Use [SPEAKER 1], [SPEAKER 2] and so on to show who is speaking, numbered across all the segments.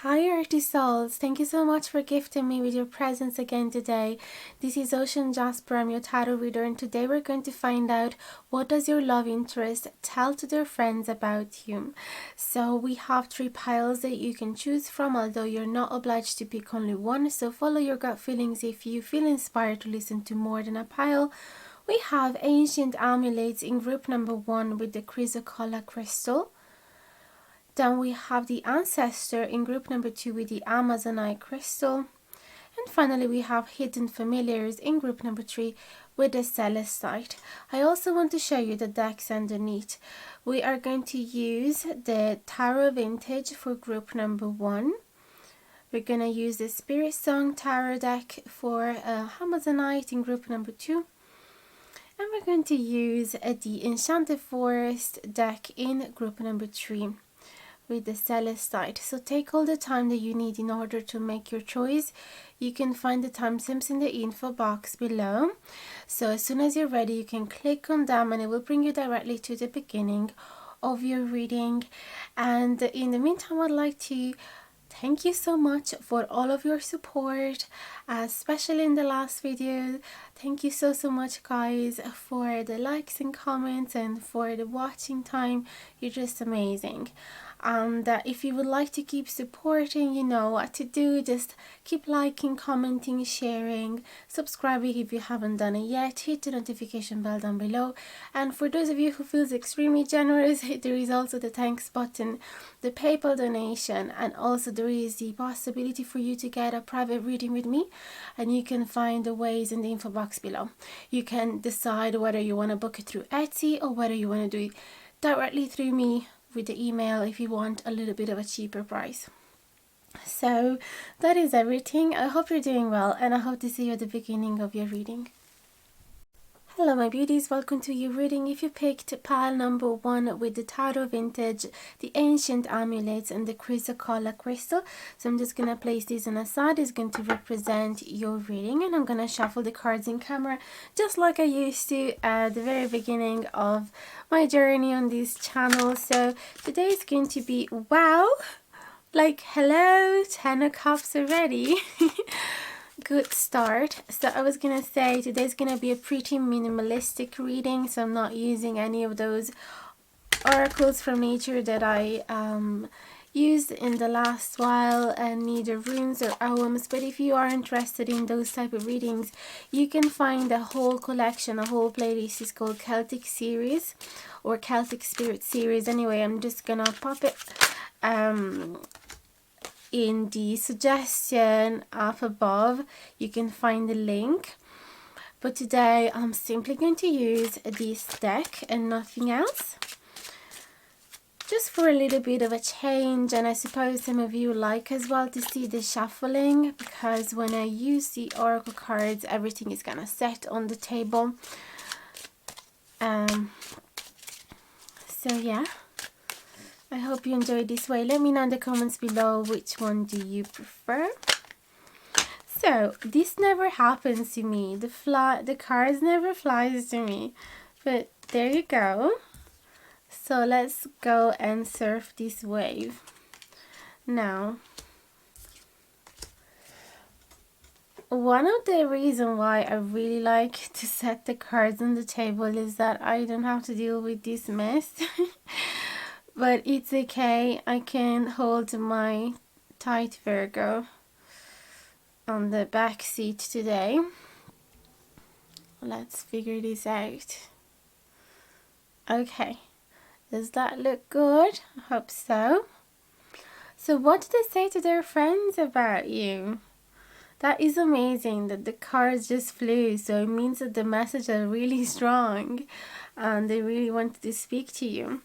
[SPEAKER 1] Hi Earthy Souls, thank you so much for gifting me with your presence again today. This is Ocean Jasper, I'm your tarot reader, and today we're going to find out what does your love interest tell to their friends about you. So we have 3 piles that you can choose from, although you're not obliged to pick only one, so follow your gut feelings if you feel inspired to listen to more than a pile. We have Ancient Amulets in group number 1 with the chrysocolla crystal. Then we have the Ancestor in group number 2 with the Amazonite crystal. And finally we have Hidden Familiars in group number 3 with the Celestite. I also want to show you the decks underneath. We are going to use the Tarot Vintage for group number 1. We're going to use the Spirit Song Tarot deck for Amazonite in group number 2. And we're going to use the Enchanted Forest deck in group number 3. With the Celestite. So take all the time that you need in order to make your choice. You can find the timestamps in the info box below. So as soon as you're ready, you can click on them and it will bring you directly to the beginning of your reading. And in the meantime, I'd like to thank you so much for all of your support, especially in the last video. Thank you so much guys for the likes and comments and for the watching time. You're just amazing. And if you would like to keep supporting, you know what to do. Just keep liking, commenting, sharing, subscribing if you haven't done it yet. Hit the notification bell down below. And for those of you who feels extremely generous, there is also the thanks button, the PayPal donation, and also there is the possibility for you to get a private reading with me, and you can find the ways in the info box below. You can decide whether you want to book it through Etsy or whether you want to do it directly through me with the email if you want a little bit of a cheaper price. So that is everything. I hope you're doing well, and I hope to see you at the beginning of your reading. Hello my beauties, welcome to your reading. If you picked pile number 1 with the Tarot Vintage, the Ancient Amulets, and the Chrysocolla crystal, so I'm just going to place these on a side. It's going to represent your reading, and I'm going to shuffle the cards in camera just like I used to at the very beginning of my journey on this channel. So today is going to be, wow, like hello, 10 of Cups already. Good start. So I was gonna say today's gonna be a pretty minimalistic reading, so I'm not using any of those oracles from nature that I used in the last while, and neither runes or poems. But if you are interested in those type of readings, you can find a whole collection, a whole playlist. Is called Celtic series or Celtic Spirit series. Anyway, I'm just gonna pop it in the suggestion up above. You can find the link, but today I'm simply going to use this deck and nothing else, just for a little bit of a change. And I suppose some of you like as well to see the shuffling, because when I use the oracle cards, everything is gonna set on the table. So yeah, I hope you enjoyed this way. Let me know in the comments below which one do you prefer. So this never happens to me. The cards never flies to me. But there you go. So let's go and surf this wave. Now, one of the reasons why I really like to set the cards on the table is that I don't have to deal with this mess. But it's okay, I can hold my tight Virgo on the back seat today. Let's figure this out. Okay, does that look good? I hope so. So what do they say to their friends about you? That is amazing that the cards just flew, so it means that the messages are really strong and they really wanted to speak to you.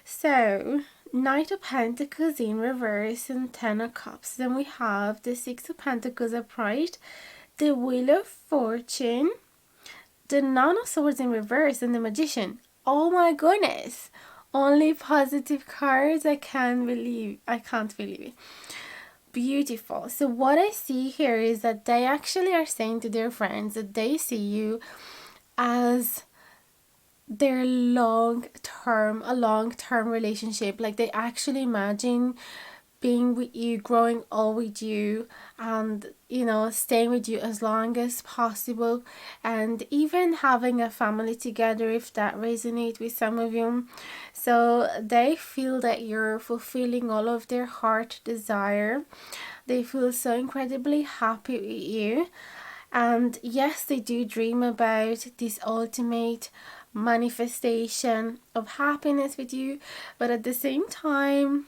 [SPEAKER 1] So, Knight of Pentacles in reverse and 10 of Cups. Then we have the 6 of Pentacles upright, the Wheel of Fortune, the Nine of Swords in reverse, and the Magician. Oh my goodness! Only positive cards. I can't believe it. Beautiful. So what I see here is that they actually are saying to their friends that they see you as their long-term relationship. Like they actually imagine being with you, growing old with you, and staying with you as long as possible, and even having a family together if that resonates with some of you. So they feel that you're fulfilling all of their heart desire. They feel so incredibly happy with you. And yes, they do dream about this ultimate manifestation of happiness with you, but at the same time,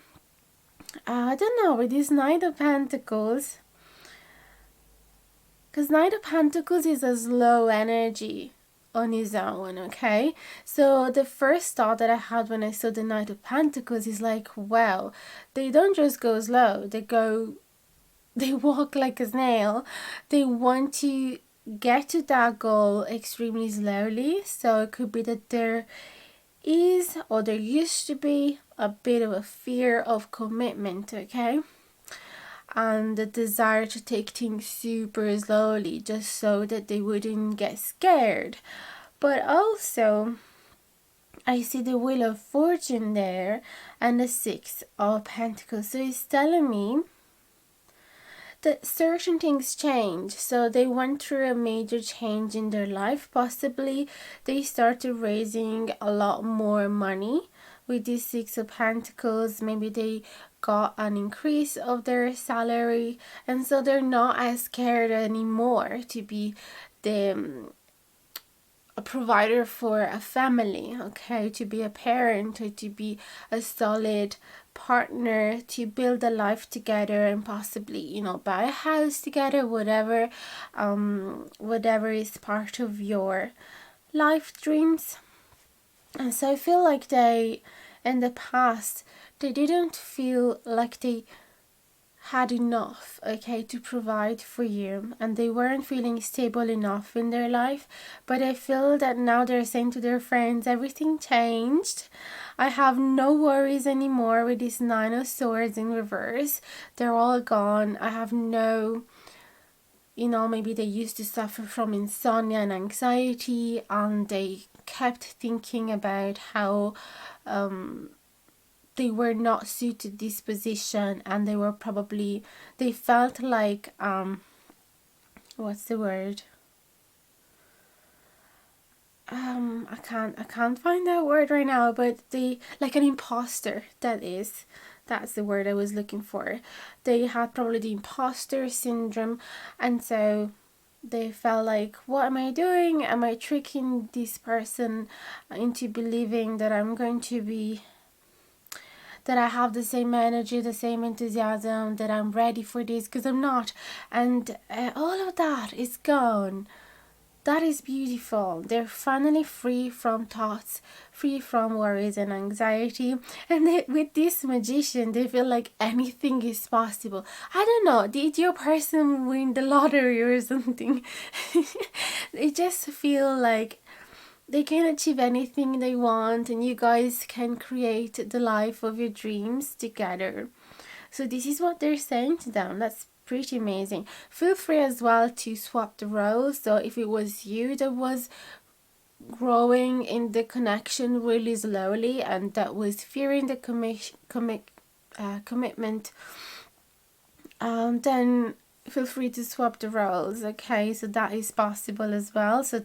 [SPEAKER 1] I don't know, with this Knight of Pentacles, because Knight of Pentacles is a slow energy on his own, okay? So the first thought that I had when I saw the Knight of Pentacles is like, wow, they don't just go slow, they walk like a snail. They want to get to that goal extremely slowly. So it could be that there is, or there used to be, a bit of a fear of commitment, okay? And the desire to take things super slowly just so that they wouldn't get scared. But also, I see the Wheel of Fortune there and the Six of Pentacles. So it's telling me that certain things change. So they went through a major change in their life. Possibly they started raising a lot more money with this Six of Pentacles. Maybe they got an increase of their salary, and so they're not as scared anymore to be the a provider for a family, okay, to be a parent, or to be a solid partner, to build a life together, and possibly buy a house together, whatever is part of your life dreams. And so I feel like they, in the past, they didn't feel like they had enough, okay, to provide for you, and they weren't feeling stable enough in their life. But I feel that now they're saying to their friends, everything changed. I have no worries anymore with this Nine of Swords in reverse. They're all gone. I have no, maybe they used to suffer from insomnia and anxiety, and they kept thinking about how they were not suited this position, and they felt like what's the word, I can't find that word right now, but they, like an imposter, that's the word I was looking for. They had probably the imposter syndrome, and so they felt like, what am I doing? Am I tricking this person into believing that I'm going to be, that I have the same energy, the same enthusiasm, that I'm ready for this, because I'm not. And all of that is gone. That is beautiful. They're finally free from thoughts, free from worries and anxiety. And with this Magician, they feel like anything is possible. I don't know, did your person win the lottery or something? They just feel like they can achieve anything they want, and you guys can create the life of your dreams together. So this is what they're saying to them. That's pretty amazing. Feel free as well to swap the roles. So if it was you that was growing in the connection really slowly, and that was fearing the commitment, then feel free to swap the roles, okay? So that is possible as well. So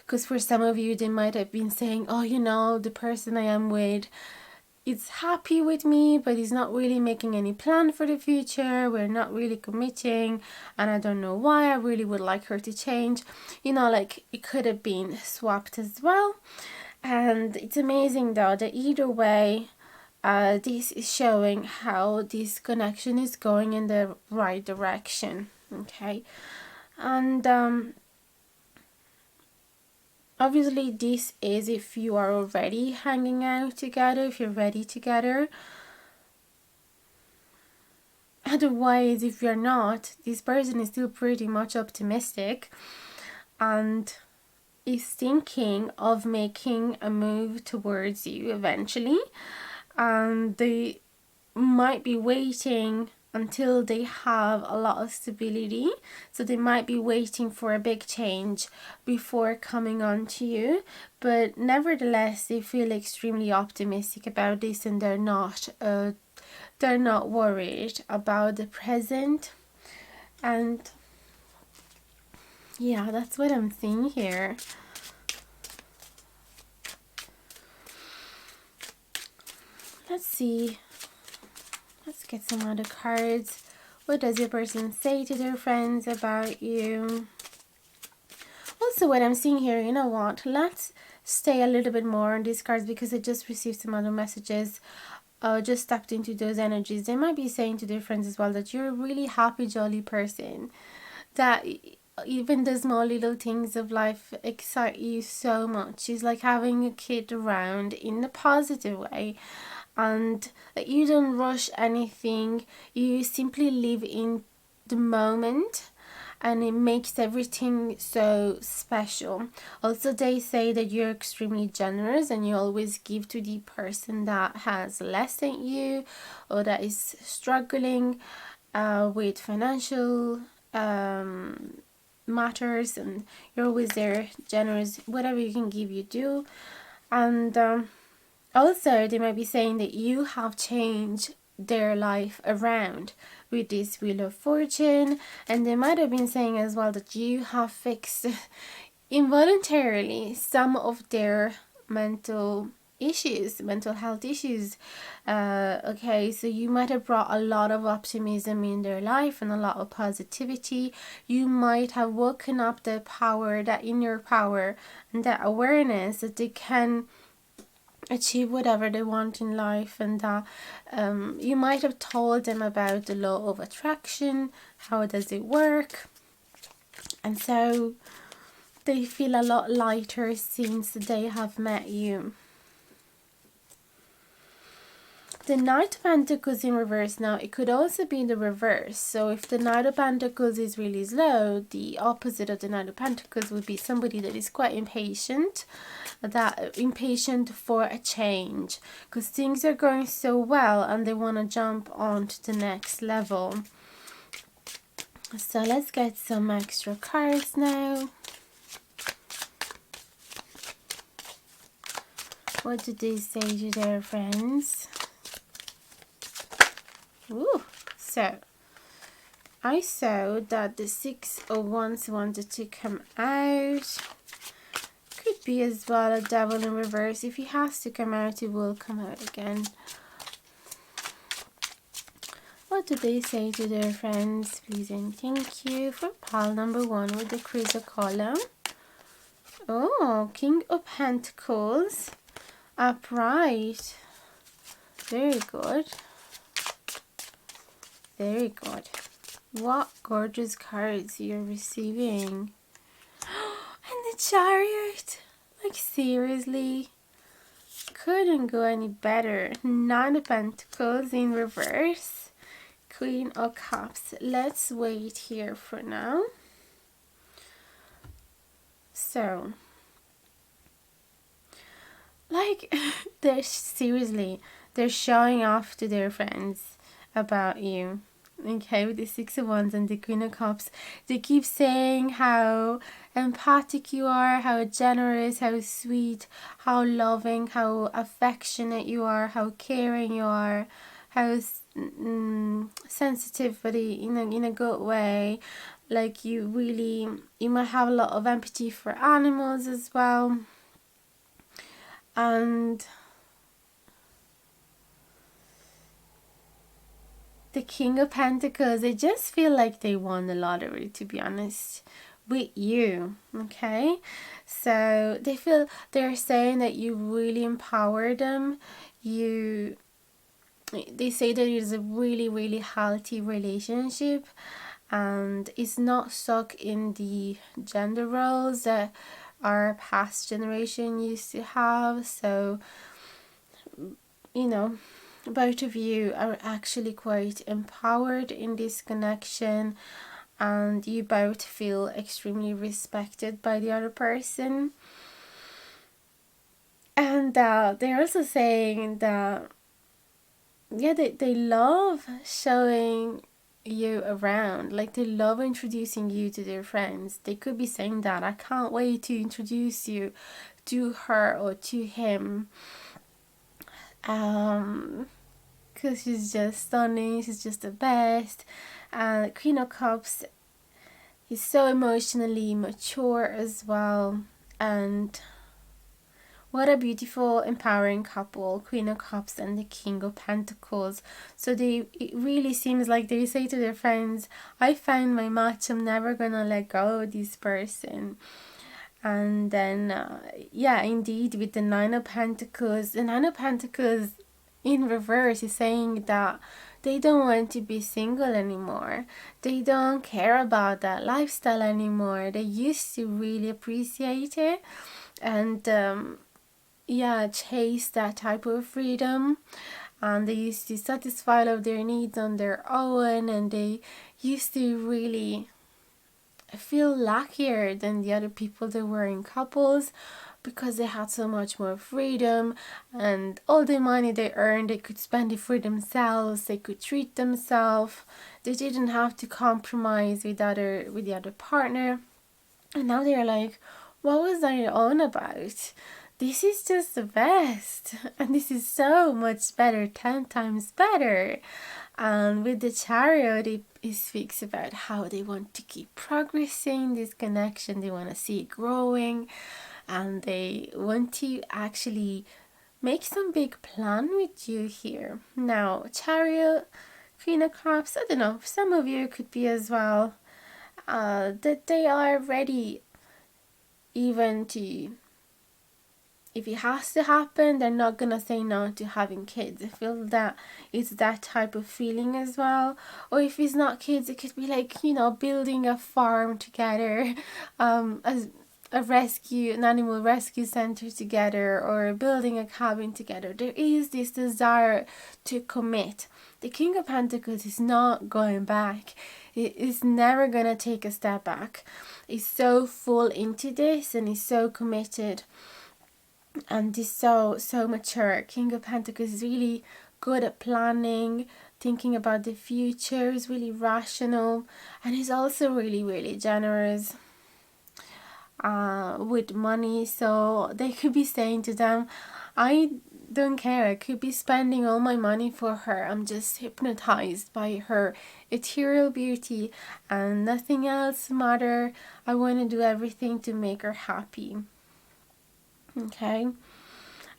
[SPEAKER 1] because for some of you, they might have been saying, oh, the person I am with is happy with me, but he's not really making any plan for the future. We're not really committing, and I don't know why. I really would like her to change. Like it could have been swapped as well. And it's amazing though that either way, this is showing how this connection is going in the right direction, okay? And obviously this is if you are already hanging out together, if you're ready together. Otherwise, if you're not, this person is still pretty much optimistic and is thinking of making a move towards you eventually. And they might be waiting until they have a lot of stability. So they might be waiting for a big change before coming on to you, but nevertheless they feel extremely optimistic about this, and they're not worried about the present. And yeah, that's what I'm seeing here. Let's see. Let's get some other cards. What does your person say to their friends about you? Also, what I'm seeing here, you know what? Let's stay a little bit more on these cards because I just received some other messages. Just tapped into those energies. They might be saying to their friends as well that you're a really happy, jolly person. That even the small little things of life excite you so much. It's like having a kid around in a positive way. And you don't rush anything. You simply live in the moment, and it makes everything so special. Also, they say that you're extremely generous and you always give to the person that has less than you or that is struggling with financial matters, and you're always there, generous. Whatever you can give, you do. And also, they might be saying that you have changed their life around with this Wheel of Fortune, and they might have been saying as well that you have fixed involuntarily some of their mental health issues. Okay, so you might have brought a lot of optimism in their life and a lot of positivity. You might have woken up the power, that inner power, and that awareness that they can achieve whatever they want in life, and that you might have told them about the law of attraction, how does it work, and so they feel a lot lighter since they have met you. The Knight of Pentacles in reverse. Now, it could also be in the reverse. So if the Knight of Pentacles is really slow, the opposite of the Knight of Pentacles would be somebody that is quite impatient, for a change, because things are going so well and they want to jump on to the next level. So let's get some extra cards now. What did they say to their friends? Ooh, so I saw that the Six of Wands wanted to come out. Could be as well a Devil in reverse. If he has to come out, he will come out again. What do they say to their friends? Please and thank you. For pile number 1 with the chrysocolla. Oh, King of Pentacles. Upright. Very good. Very good. What gorgeous cards you're receiving. And the Chariot. Like, seriously. Couldn't go any better. Nine of Pentacles in reverse. Queen of Cups. Let's wait here for now. So, like, they're showing off to their friends about you. Okay, with the Six of Wands and the Queen of Cups, they keep saying how empathic you are, how generous, how sweet, how loving, how affectionate you are, how caring you are, how sensitive, but in a good way. Like, you might have a lot of empathy for animals as well. And the King of Pentacles, I just feel like they won the lottery, to be honest, with you. Okay, so they're saying that you really empower them. They say that it is a really, really healthy relationship, and it's not stuck in the gender roles that our past generation used to have. So, both of you are actually quite empowered in this connection, and you both feel extremely respected by the other person. And they're also saying that yeah, they love showing you around. Like, they love introducing you to their friends. They could be saying that, I can't wait to introduce you to her or to him. Because she's just stunning, she's just the best. And Queen of Cups, he's so emotionally mature as well. And what a beautiful, empowering couple, Queen of Cups and the King of Pentacles. So it really seems like they say to their friends, I found my match, I'm never gonna let go of this person. And then, yeah, indeed, with the Nine of Pentacles, the Nine of Pentacles in reverse is saying that they don't want to be single anymore. They don't care about that lifestyle anymore. They used to really appreciate it and, yeah, chase that type of freedom. And they used to satisfy all of their needs on their own, and they used to really feel luckier than the other people that were in couples because they had so much more freedom, and all the money they earned they could spend it for themselves. They could treat themselves. They didn't have to compromise with the other partner. And now they're like, what was I on about? This is just the best, and this is so much better, 10 times better. And with the Chariot, it speaks about how they want to keep progressing this connection. They want to see it growing, and they want to actually make some big plan with you here. Now, Chariot, Queen of Cups, I don't know, some of you could be as well, that they are ready even to, if it has to happen, they're not gonna say no to having kids. I feel that it's that type of feeling as well. Or if it's not kids, it could be like, building a farm together, as an animal rescue center together, or building a cabin together. There is this desire to commit. The King of Pentacles is not going back. It is never gonna take a step back. He's so full into this and he's so committed. And he's so mature. King of Pentacles is really good at planning, thinking about the future. He's really rational, and he's also really, really generous with money. So they could be saying to them, I don't care, I could be spending all my money for her. I'm just hypnotized by her ethereal beauty and nothing else matter. I want to do everything to make her happy. Okay.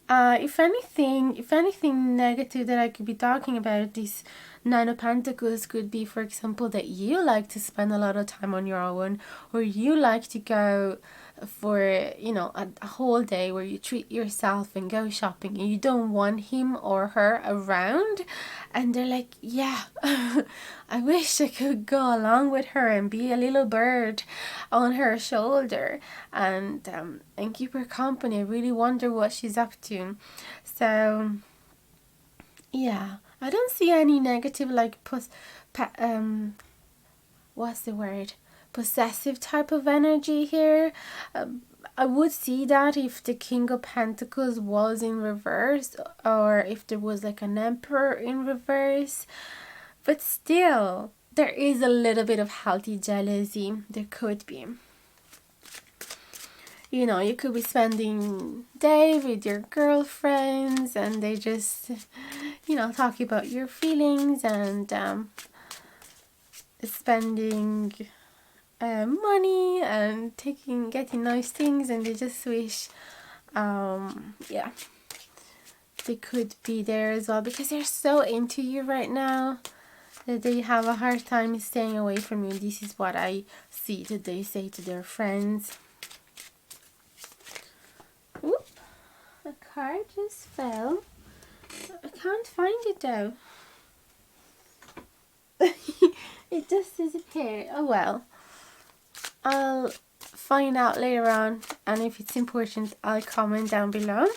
[SPEAKER 1] If anything negative that I could be talking about this Nine of Pentacles could be, for example, that you like to spend a lot of time on your own, or you like to go for, a whole day where you treat yourself and go shopping, and you don't want him or her around, and they're like, yeah, I wish I could go along with her and be a little bird on her shoulder and keep her company. I really wonder what she's up to. So yeah, I don't see any negative, like what's the word, possessive type of energy here. I would see that if the King of Pentacles was in reverse, or if there was like an Emperor in reverse. But still, there is a little bit of healthy jealousy. There could be. You could be spending day with your girlfriends and they just, talk about your feelings and spending money and getting nice things, and they just wish, yeah, they could be there as well because they're so into you right now that they have a hard time staying away from you. This is what I see that they say to their friends. Oop, a card just fell. I can't find it though. It just disappeared. Oh well. I'll find out later on, and if it's important, I'll comment down below.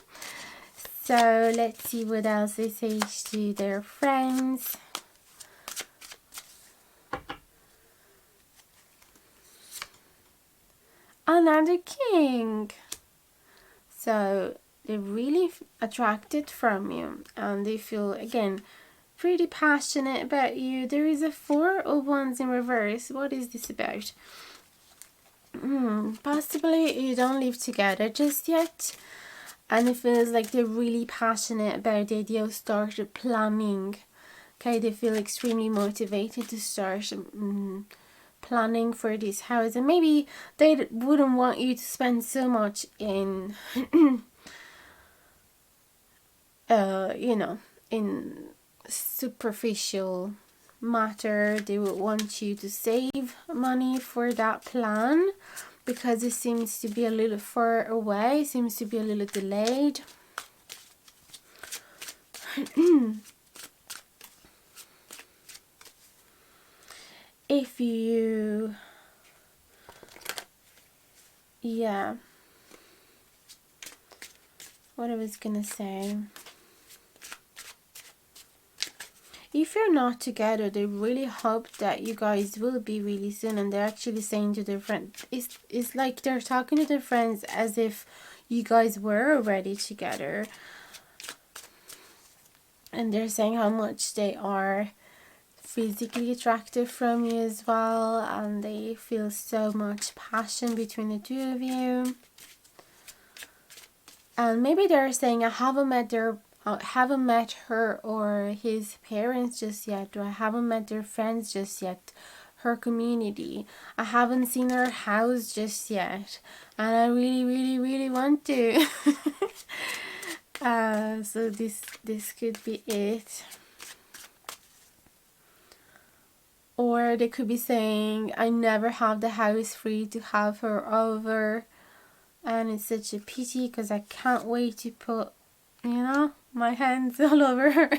[SPEAKER 1] So let's see what else they say to their friends. Another king. So they're really attracted from you, and they feel, again, pretty passionate about you. There is a Four of Wands in reverse. What is this about? Possibly you don't live together just yet, and it feels like they're really passionate about the idea of starting planning. Okay, they feel extremely motivated to start planning for this house, and maybe they wouldn't want you to spend so much in you know, in superficial matter. They would want you to save money for that plan, because it seems to be a little far away, seems to be a little delayed. If you, yeah, what I was gonna say, if you're not together, they really hope that you guys will be really soon, and they're actually saying to their friends, it's like they're talking to their friends as if you guys were already together, and they're saying how much they are physically attractive from you as well, and they feel so much passion between the two of you. And maybe they're saying, I haven't met her or his parents just yet, or I haven't met their friends just yet, her community. I haven't seen her house just yet, and I really want to. So this could be it. Or they could be saying, I never have the house free to have her over, and it's such a pity because I can't wait to put, you know, my hands all over her.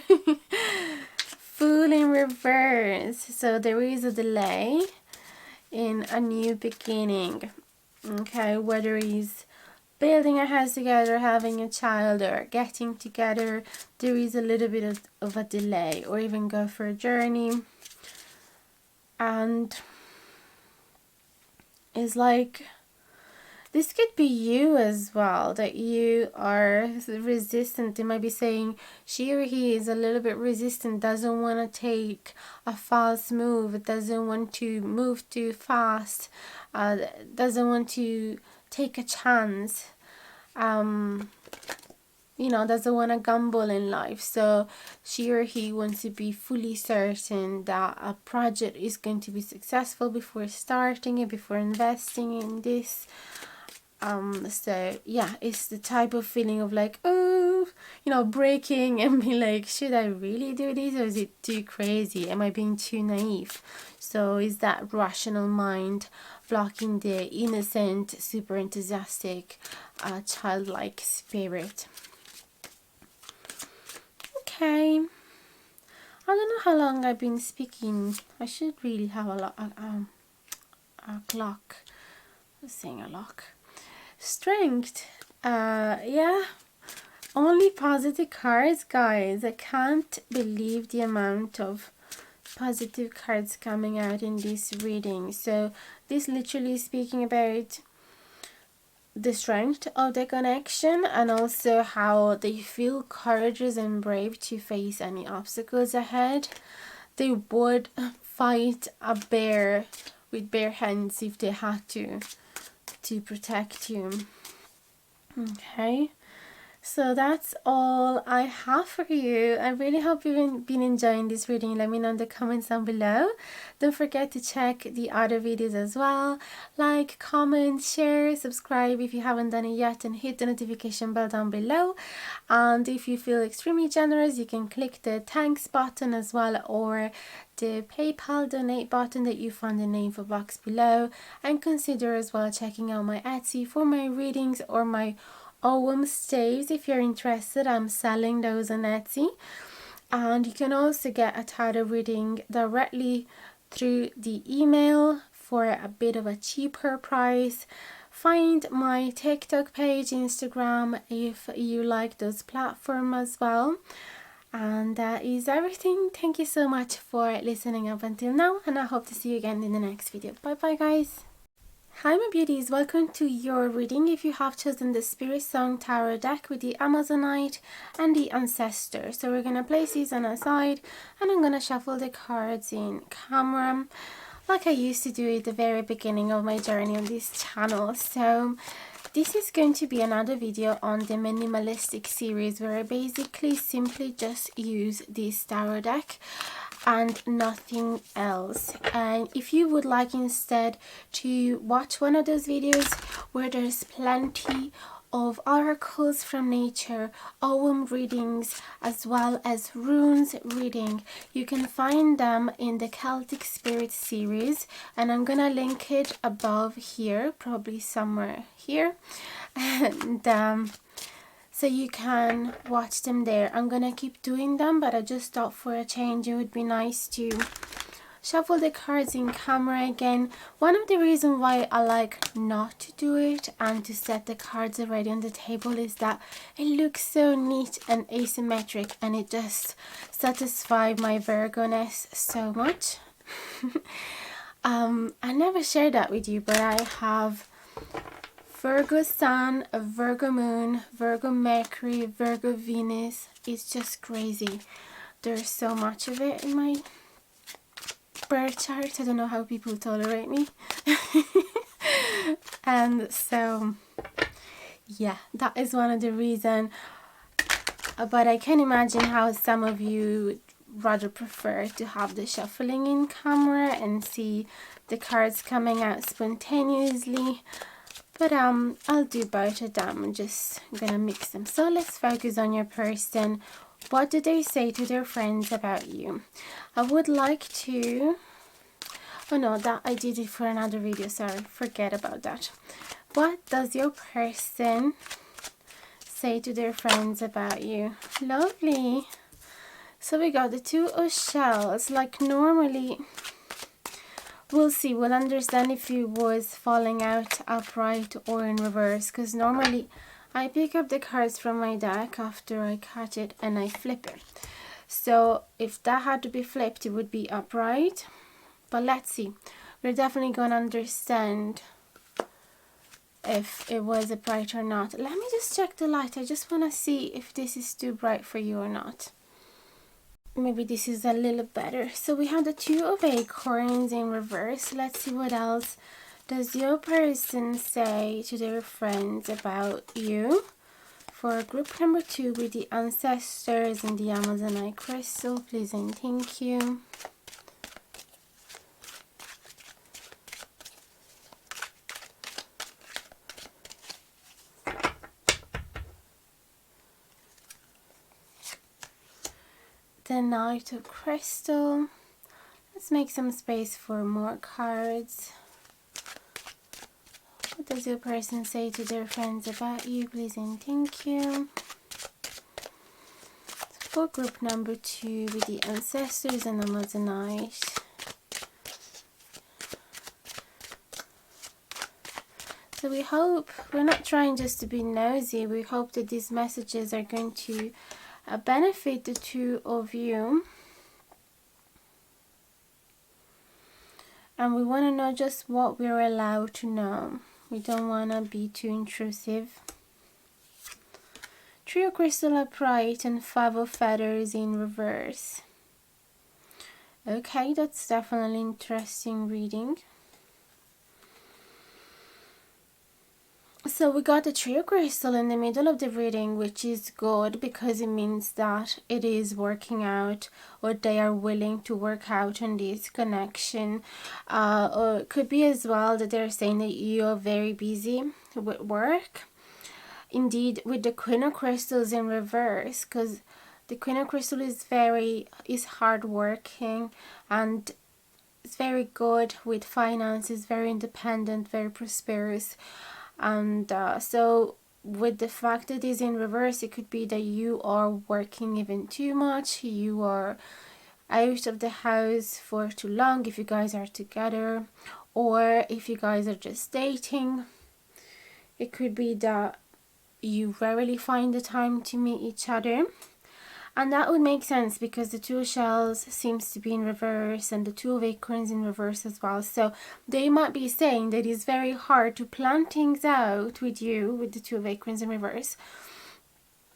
[SPEAKER 1] Fool in reverse. So there is a delay in a new beginning. Okay, whether he's building a house together, having a child, or getting together, there is a little bit of a delay, or even go for a journey. And it's like, this could be you as well, that you are resistant. They might be saying she or he is a little bit resistant, doesn't want to take a false move, doesn't want to move too fast, doesn't want to take a chance, you know, doesn't want to gamble in life. So she or he wants to be fully certain that a project is going to be successful before starting it, before investing in this. So yeah, it's the type of feeling of like, oh, you know, breaking and be like, should I really do this, or is it too crazy? Am I being too naive? So is that rational mind blocking the innocent, super enthusiastic, childlike spirit? Okay, I don't know how long I've been speaking. I should really have a clock. I was saying a lock. Strength. Yeah, only positive cards, guys. I can't believe the amount of positive cards coming out in this reading. So this literally is speaking about the strength of the connection, and also how they feel courageous and brave to face any obstacles ahead. They would fight a bear with bare hands if they had to protect you. Okay, so that's all I have for you. I really hope you've been enjoying this reading. Let me know in the comments down below. Don't forget to check the other videos as well. Like, comment, share, subscribe if you haven't done it yet, and hit the notification bell down below. And if you feel extremely generous, you can click the thanks button as well, or the PayPal donate button that you find in the info box below. And consider as well checking out my Etsy for my readings or my Ogham staves if you're interested. I'm selling those on Etsy. And you can also get a tarot reading directly through the email for a bit of a cheaper price. Find my TikTok page, Instagram, if you like those platforms as well. And that is everything. Thank you so much for listening up until now, and I hope to see you again in the next video. Bye bye, guys. Hi my beauties, welcome to your reading. If you have chosen the Spirit Song Tarot deck with the Amazonite and the Ancestor. So we're going to place these on a side and I'm going to shuffle the cards in camera like I used to do at the very beginning of my journey on this channel. So this is going to be another video on the minimalistic series where I basically simply just use this tarot deck and nothing else. And if you would like instead to watch one of those videos where there's plenty of oracles from nature, ogham readings, as well as runes reading, you can find them in the Celtic Spirit series, and I'm gonna link it above here, probably somewhere here, and so you can watch them there. I'm gonna keep doing them, but I just thought for a change it would be nice to shuffle the cards in camera again. One of the reasons why I like not to do it and to set the cards already on the table is that it looks so neat and asymmetric, and it just satisfies my Virgo-ness so much. I never shared that with you, but I have Virgo Sun, a Virgo Moon, Virgo Mercury, Virgo Venus. It's just crazy. There's so much of it in my birth chart. I don't know how people tolerate me. And so yeah, that is one of the reasons. But I can imagine how some of you would rather prefer to have the shuffling in camera and see the cards coming out spontaneously. But I'll do both of them. I'm just gonna mix them. So let's focus on your person. What do they say to their friends about you? I would like to... Oh no, that I did it for another video. Sorry, forget about that. What does your person say to their friends about you? Lovely. So we got the Two of Shells. Like normally... We'll see, we'll understand if it was falling out upright or in reverse, because normally I pick up the cards from my deck after I cut it and I flip it. So if that had to be flipped, it would be upright. But let's see. We're definitely going to understand if it was upright or not. Let me just check the light. I just want to see if this is too bright for you or not. Maybe this is a little better. So we have the Two of Acorns in reverse. Let's see what else does your person say to their friends about you. For group number 2 with the Ancestors and the Amazonite crystal, please and thank you. The Knight of Crystal. Let's make some space for more cards. What does your person say to their friends about you, please and thank you. For group number 2 with the Ancestors and Amazonite. So we hope, we're not trying just to be nosy, we hope that these messages are going to benefit the two of you. And we want to know just what we're allowed to know. We don't want to be too intrusive. Three of Crystal upright and Five of Feathers in reverse. Okay, that's definitely interesting reading. So we got the Three of Crystal in the middle of the reading, which is good because it means that it is working out, or they are willing to work out on this connection. Or it could be as well that they're saying that you are very busy with work. Indeed, with the Queen of Crystals in reverse, because the Queen of Crystal is hardworking and it's very good with finances, very independent, very prosperous. And so with the fact that it's in reverse, it could be that you are working even too much, you are out of the house for too long if you guys are together, or if you guys are just dating, it could be that you rarely find the time to meet each other. And that would make sense because the Two of Shells seems to be in reverse and the Two of Acorns in reverse as well. So they might be saying that it's very hard to plan things out with you with the Two of Acorns in reverse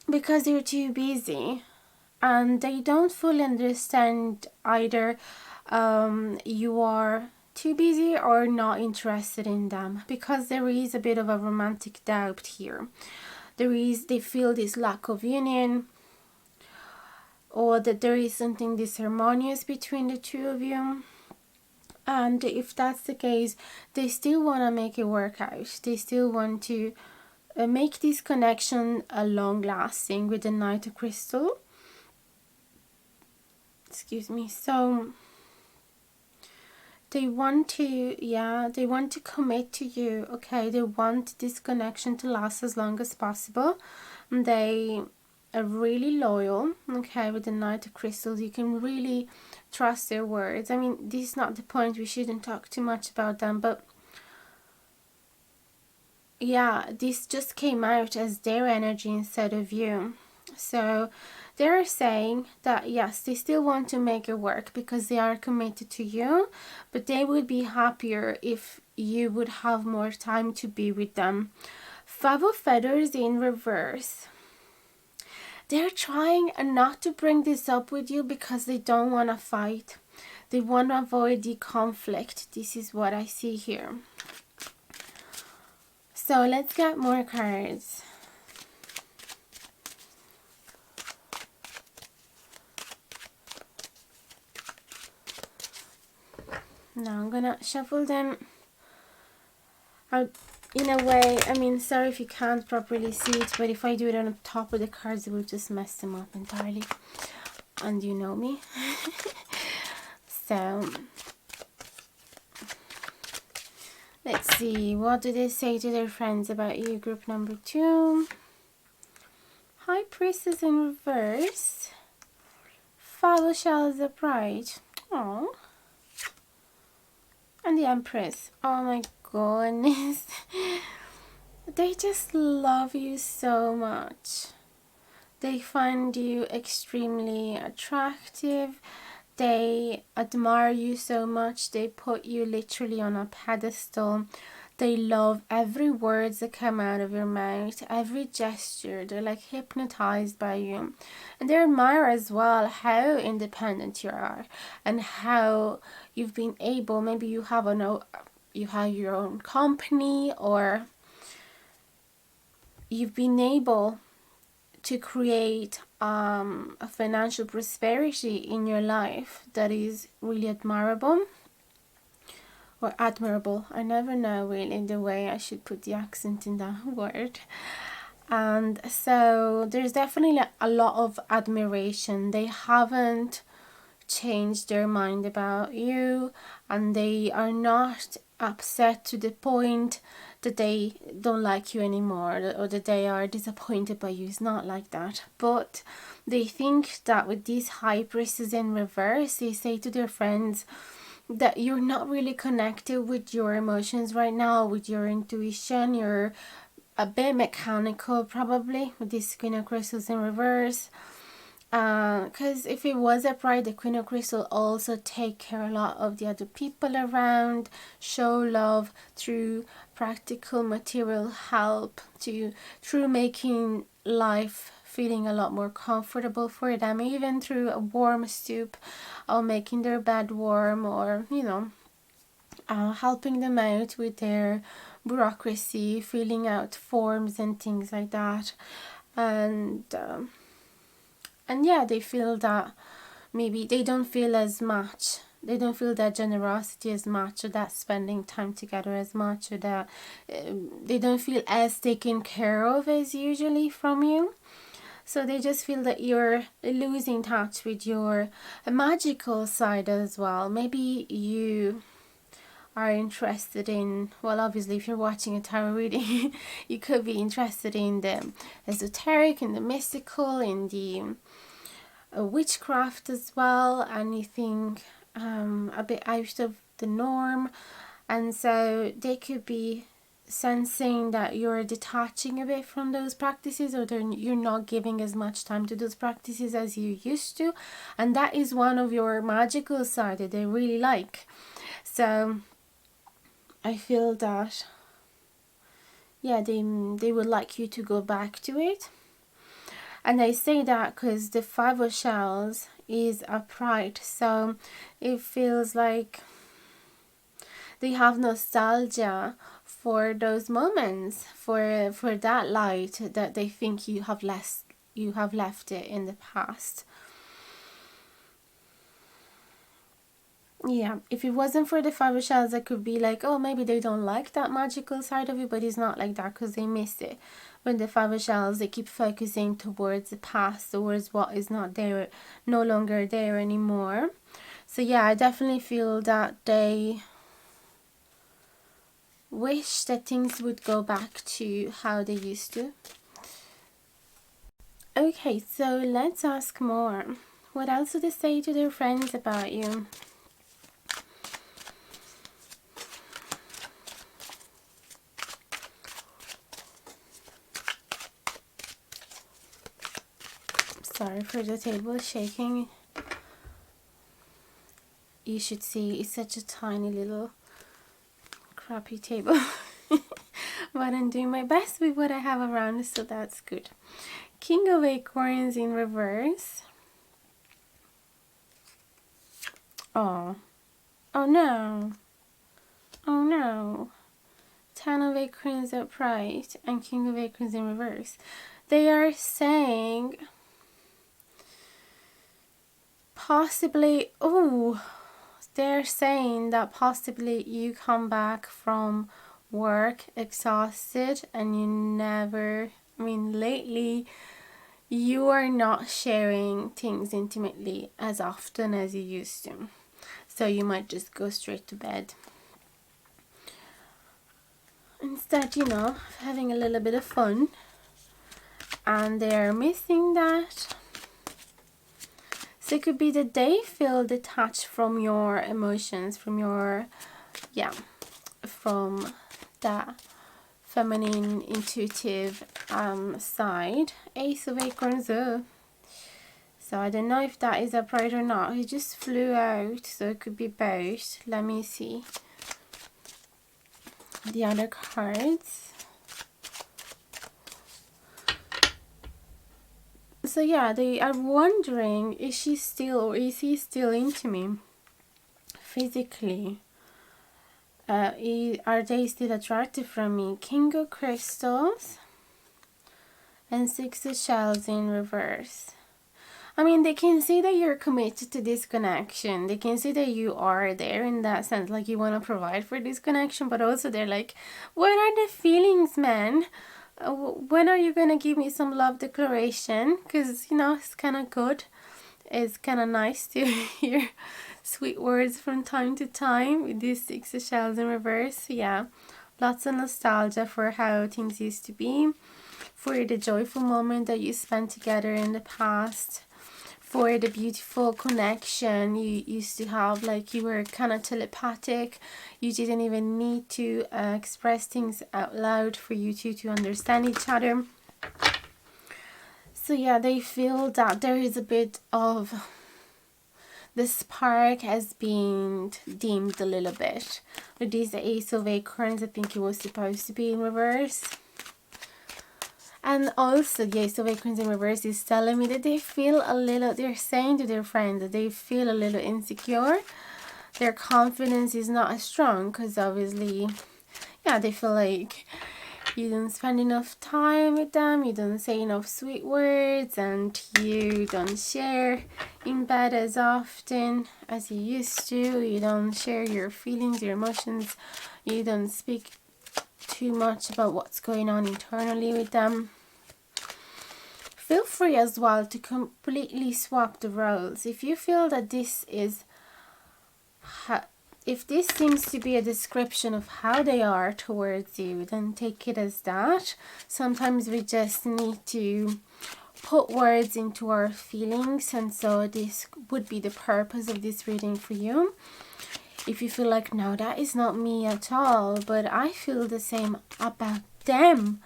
[SPEAKER 1] because they're too busy and they don't fully understand either you are too busy or not interested in them, because there is a bit of a romantic doubt here. They feel this lack of union, or that there is something disharmonious between the two of you. And if that's the case, they still want to make it work out. They still want to make this connection long lasting with the Knight of Crystal. Excuse me. So they want to commit to you. Okay, they want this connection to last as long as possible. They are really loyal. Okay, with the Knight of Crystals, you can really trust their words. I mean, this is not the point, we shouldn't talk too much about them, but yeah, this just came out as their energy instead of you. So they're saying that yes, they still want to make it work because they are committed to you, but they would be happier if you would have more time to be with them. Five of Feathers in reverse. They're trying not to bring this up with you because they don't want to fight. They want to avoid the conflict. This is what I see here. So let's get more cards. Now I'm gonna shuffle them out in a way. I mean, sorry if you can't properly see it, but if I do it on the top of the cards, it will just mess them up entirely. And you know me. So let's see, what do they say to their friends about you, group number 2? High Priestess in reverse. Five of Shells upright. Oh. And the Empress. Oh my goodness. They just love you so much. They find you extremely attractive. They admire you so much. They put you literally on a pedestal. They love every word that come out of your mouth, every gesture. They're like hypnotized by you. And they admire as well how independent you are and how you've been able, maybe you have your own company, or you've been able to create a financial prosperity in your life that is really admirable. Or admirable. I never know really the way I should put the accent in that word. And so there's definitely a lot of admiration. They haven't changed their mind about you, and they are not upset to the point that they don't like you anymore or that they are disappointed by you. It's not like that. But they think that with these High Priestesses in reverse, they say to their friends that you're not really connected with your emotions right now, with your intuition. You're a bit mechanical probably with this Queen of Crystals in reverse. Because if it was upright, the Queen of Crystal also take care a lot of the other people around, show love through practical material help, through making life feeling a lot more comfortable for them, even through a warm soup, or making their bed warm, or helping them out with their bureaucracy, filling out forms and things like that. And yeah, they feel that maybe they don't feel as much. They don't feel that generosity as much, or that spending time together as much, or that they don't feel as taken care of as usually from you. So they just feel that you're losing touch with your magical side as well. Maybe you are interested in, well, obviously if you're watching a tarot reading, you could be interested in the esoteric, in the mystical, in the witchcraft as well, anything a bit out of the norm. And so they could be sensing that you're detaching a bit from those practices, or you're not giving as much time to those practices as you used to, and that is one of your magical side that they really like. So I feel that, yeah, they would like you to go back to it. And I say that because the Five of Shells is upright, so it feels like they have nostalgia for those moments, for that light that they think you have left it in the past. Yeah, if it wasn't for the Five of Shells, I could be like, oh, maybe they don't like that magical side of it, but it's not like that because they miss it. When the Five of Shells, they keep focusing towards the past, towards what is not there, no longer there anymore. So yeah, I definitely feel that they wish that things would go back to how they used to. Okay, so let's ask more. What else do they say to their friends about you? Sorry for the table shaking. You should see, it's such a tiny little crappy table. But I'm doing my best with what I have around, so that's good. King of Acorns in reverse. Oh. Oh no. Oh no. Ten of Acorns upright and King of Acorns in reverse. They are saying possibly, they're saying that possibly you come back from work exhausted and you never, lately you are not sharing things intimately as often as you used to. So you might just go straight to bed instead, having a little bit of fun. And they're missing that. So it could be that they feel detached from your emotions, from that feminine, intuitive side. Ace of Acorns. So I don't know if that is upright or not. He just flew out, so it could be both. Let me see the other cards. So yeah, they are wondering, is she still, or is he still into me physically? Are they still attracted from me? King of Crystals and Six of Shells in reverse. They can see that you're committed to this connection. They can see that you are there in that sense, like you want to provide for this connection, but also they're like, what are the feelings, man? When are you going to give me some love declaration? Because, it's kind of good. It's kind of nice to hear sweet words from time to time with these Six of Shells in reverse. Yeah, lots of nostalgia for how things used to be, for the joyful moment that you spent together in the past, for the beautiful connection you used to have, like you were kind of telepathic. You didn't even need to express things out loud for you two to understand each other. So yeah, they feel that there is a bit of the spark has been dimmed a little bit. With this Ace of Acorns, I think it was supposed to be in reverse. And also the Ace of Acorns in reverse is telling me that they feel they're saying to their friend that they feel a little insecure. Their confidence is not as strong because obviously, yeah, they feel like you don't spend enough time with them, you don't say enough sweet words, and you don't share in bed as often as you used to. You don't share your feelings, your emotions. You don't speak too much about what's going on internally with them. Feel free as well to completely swap the roles. If you feel that if this seems to be a description of how they are towards you, then take it as that. Sometimes we just need to put words into our feelings, and so this would be the purpose of this reading for you. if you feel like, no, that is not me at all, but I feel the same about them,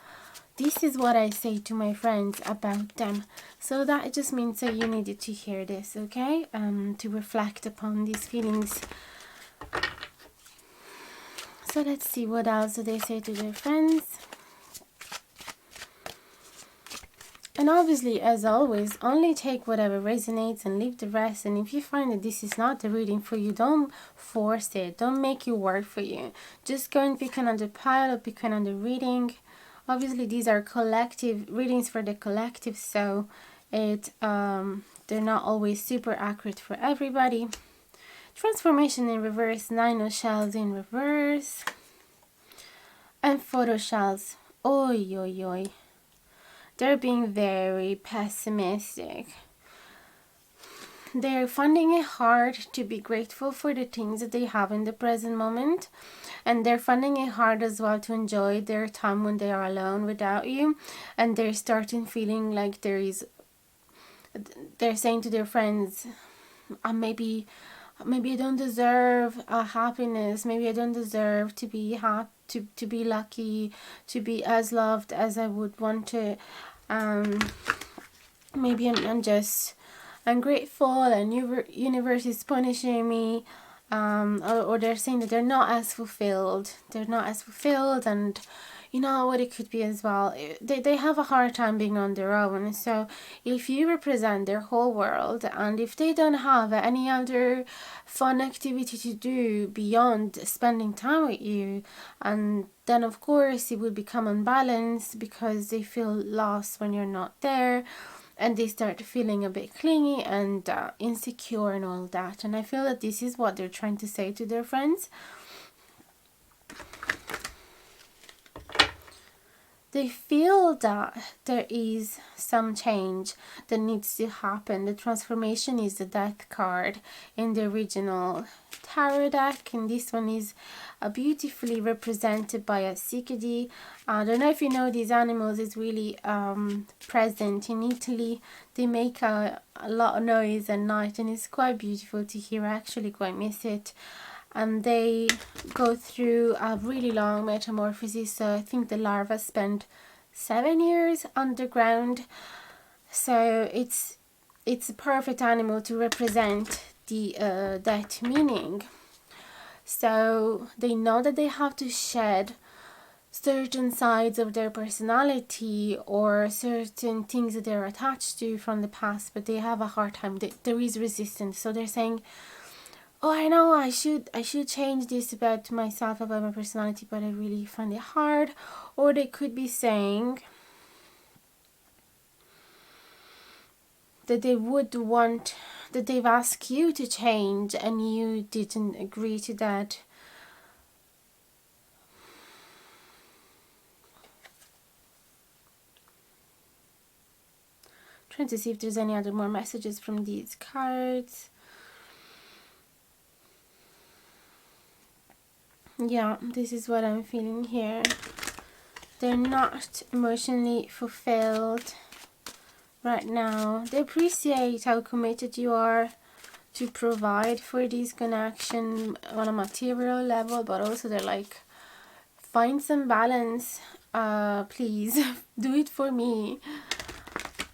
[SPEAKER 1] this is what I say to my friends about them. So that just means that you needed to hear this, okay? To reflect upon these feelings. So let's see what else do they say to their friends. And obviously, as always, only take whatever resonates and leave the rest. And if you find that this is not the reading for you, don't force it. Don't make it work for you. Just go and pick another pile or pick another reading. Obviously, these are collective readings for the collective, so they're not always super accurate for everybody. Transformation in reverse, 9 of shells in reverse, and photo shells. Oi, oi, oi. They're being very pessimistic. They're finding it hard to be grateful for the things that they have in the present moment. And they're finding it hard as well to enjoy their time when they are alone without you. And they're starting feeling like they're saying to their friends, maybe I don't deserve happiness. Maybe I don't deserve to be happy, to be lucky, to be as loved as I would want to. Maybe I'm just ungrateful, and universe is punishing me. Or they're saying that they're not as fulfilled. And you know what it could be as well. They have a hard time being on their own. So if you represent their whole world, and if they don't have any other fun activity to do beyond spending time with you, and then of course it will become unbalanced because they feel lost when you're not there. And they start feeling a bit clingy and insecure and all that. And I feel that this is what they're trying to say to their friends. They feel that there is some change that needs to happen. The transformation is the Death card in the original tarot deck, and this one is beautifully represented by a cicada. I don't know if you know, these animals is really present in Italy. They make a lot of noise at night, and it's quite beautiful to hear. I actually quite miss it. And they go through a really long metamorphosis. So I think the larva spent 7 years underground. So it's a perfect animal to represent the that meaning. So they know that they have to shed certain sides of their personality or certain things that they're attached to from the past, but they have a hard time. There is resistance. So they're saying, oh, I know I should change this about myself, about my personality, but I really find it hard. Or they could be saying that they would want, that they've asked you to change and you didn't agree to that. Trying to see if there's any other more messages from these cards. Yeah, this is what I'm feeling here. They're not emotionally fulfilled right now. They appreciate how committed you are to provide for this connection on a material level, but also they're like, find some balance, please. Do it for me.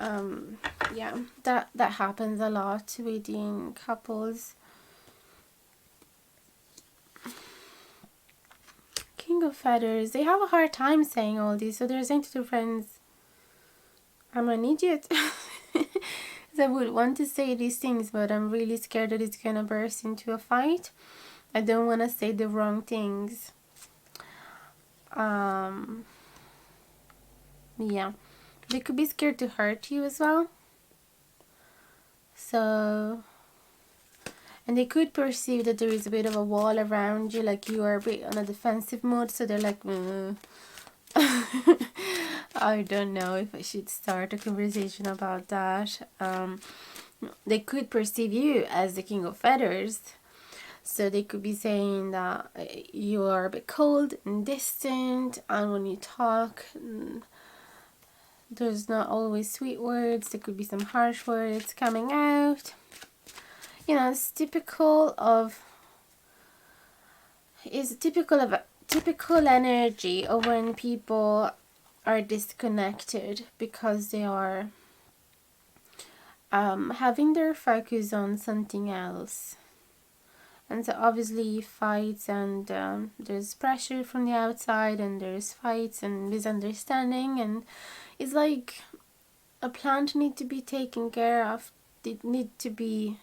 [SPEAKER 1] Yeah, that happens a lot within couples. King of Feathers, they have a hard time saying all this, so they're saying to their friends, I'm an idiot. I would want to say these things, but I'm really scared that it's gonna burst into a fight. I don't want to say the wrong things. Yeah, they could be scared to hurt you as well. So, and they could perceive that there is a bit of a wall around you, like you are a bit on a defensive mode, so they're like, I don't know if I should start a conversation about that. They could perceive you as the King of Feathers, so they could be saying that you are a bit cold and distant, and when you talk, there's not always sweet words. There could be some harsh words coming out. You know, it's typical of is typical energy of when people are disconnected because they are having their focus on something else. And so obviously fights, and there's pressure from the outside, and there's fights and misunderstanding, and it's like a plant need to be taken care of. It need to be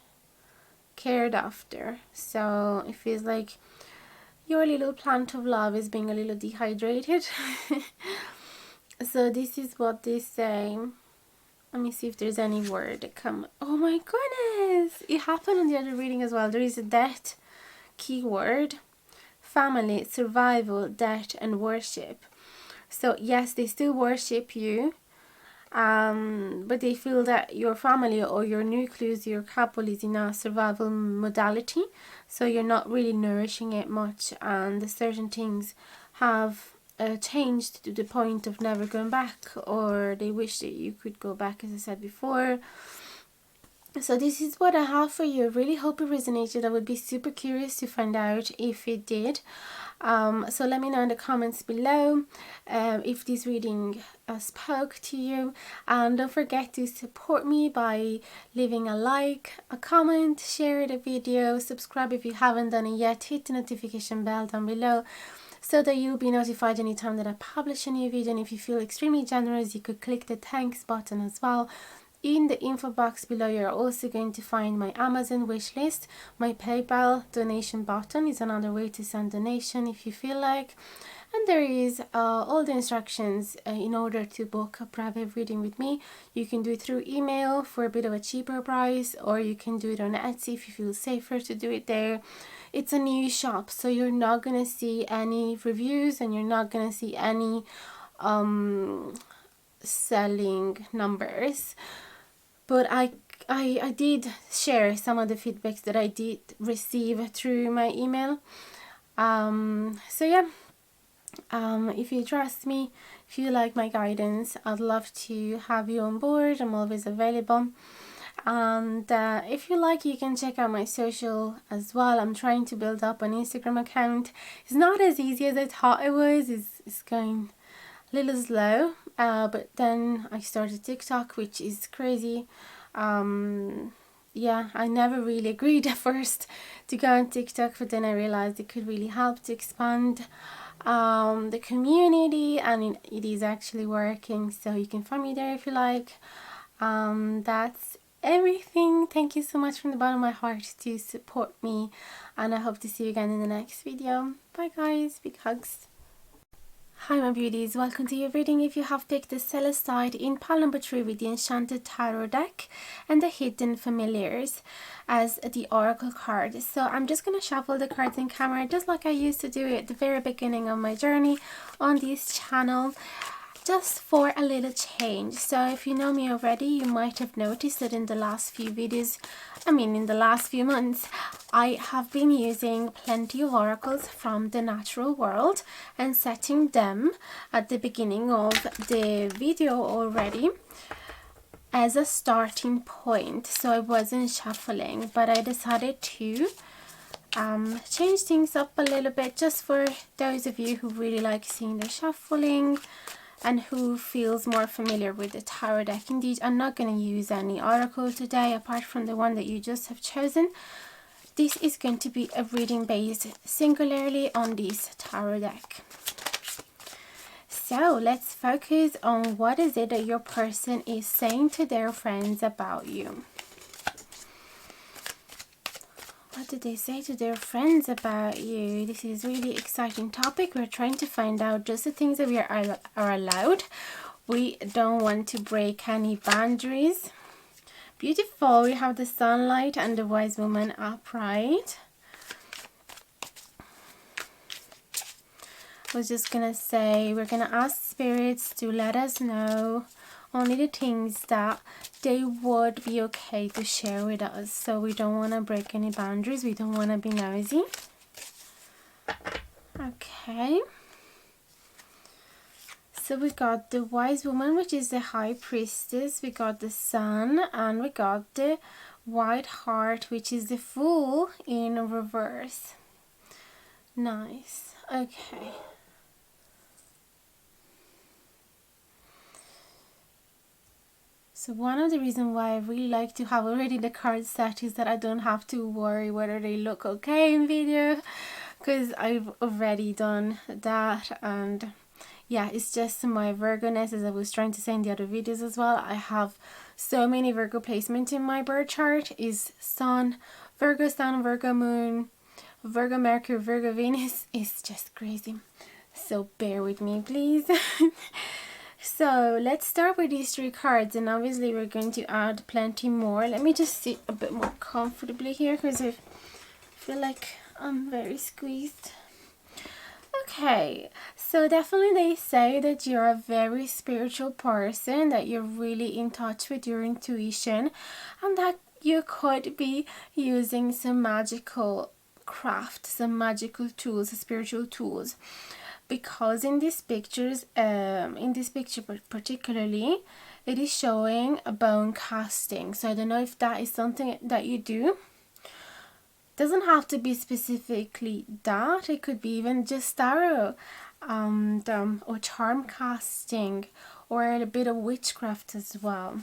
[SPEAKER 1] cared after. So it feels like your little plant of love is being a little dehydrated. So this is what they say. Let me see if there's any word that come. Oh my goodness! It happened on the other reading as well. There is a death keyword, family, survival, death, and worship. So yes, they still worship you, but they feel that your family or your nucleus, your couple, is in a survival modality. So you're not really nourishing it much, and certain things have changed to the point of never going back, or they wish that you could go back, as I said before. So this is what I have for you. I really hope it resonated. I would be super curious to find out if it did. So let me know in the comments below if this reading spoke to you, and don't forget to support me by leaving a like, a comment, share the video, subscribe if you haven't done it yet, hit the notification bell down below so that you'll be notified anytime that I publish a new video. And if you feel extremely generous, you could click the thanks button as well. In the info box below, you're also going to find my Amazon wish list. My PayPal donation button is another way to send donation if you feel like. And there is all the instructions in order to book a private reading with me. You can do it through email for a bit of a cheaper price, or you can do it on Etsy if you feel safer to do it there. It's a new shop, so you're not going to see any reviews, and you're not going to see any selling numbers. But I did share some of the feedbacks that I did receive through my email. So yeah, if you trust me, if you like my guidance, I'd love to have you on board. I'm always available. And if you like, you can check out my social as well. I'm trying to build up an Instagram account. It's not as easy as I thought it was. It's going a little slow, but then I started TikTok, which is crazy. Yeah, I never really agreed at first to go on TikTok, but then I realized it could really help to expand the community, and it is actually working. So you can find me there if you like. That's everything. Thank you so much from the bottom of my heart to support me, and I hope to see you again in the next video. Bye guys, big hugs. Hi my beauties, welcome to your reading. If you have picked the Celestite in pile number 3 with the Enchanted Tarot deck and the Hidden Familiars as the Oracle card. So I'm just going to shuffle the cards in camera just like I used to do at the very beginning of my journey on this channel, just for a little change. So if you know me already, you might have noticed that in the last few videos, in the last few months, I have been using plenty of oracles from the natural world and setting them at the beginning of the video already as a starting point. So I wasn't shuffling, but I decided to change things up a little bit, just for those of you who really like seeing the shuffling and who feels more familiar with the tarot deck. Indeed, I'm not going to use any oracle today apart from the one that you just have chosen. This is going to be a reading based singularly on this tarot deck. So let's focus on what is it that your person is saying to their friends about you. What did they say to their friends about you? This is a really exciting topic. We're trying to find out just the things that we are allowed. We don't want to break any boundaries. Beautiful. We have the sunlight and the wise woman upright. I was just going to say, we're going to ask spirits to let us know only the things that they would be okay to share with us. So we don't want to break any boundaries. We don't want to be nosy. Okay. So we got the wise woman, which is the high priestess. We got the sun, and we got the white heart, which is the fool in reverse. Nice. Okay. So one of the reasons why I really like to have already the card set is that I don't have to worry whether they look okay in video, because I've already done that. And yeah, it's just my Virgo-ness, as I was trying to say in the other videos as well. I have so many Virgo placement in my birth chart. Is Sun, Virgo Moon, Virgo Mercury, Virgo Venus. Is just crazy. So bear with me, please. So let's start with these three cards, and obviously we're going to add plenty more. Let me just sit a bit more comfortably here because I feel like I'm very squeezed. Okay, so definitely they say that you're a very spiritual person, that you're really in touch with your intuition, and that you could be using some magical craft, some magical tools, spiritual tools. Because in these pictures, in this picture particularly, it is showing a bone casting. So I don't know if that is something that you do. Doesn't have to be specifically that. It could be even just tarot, or charm casting, or a bit of witchcraft as well.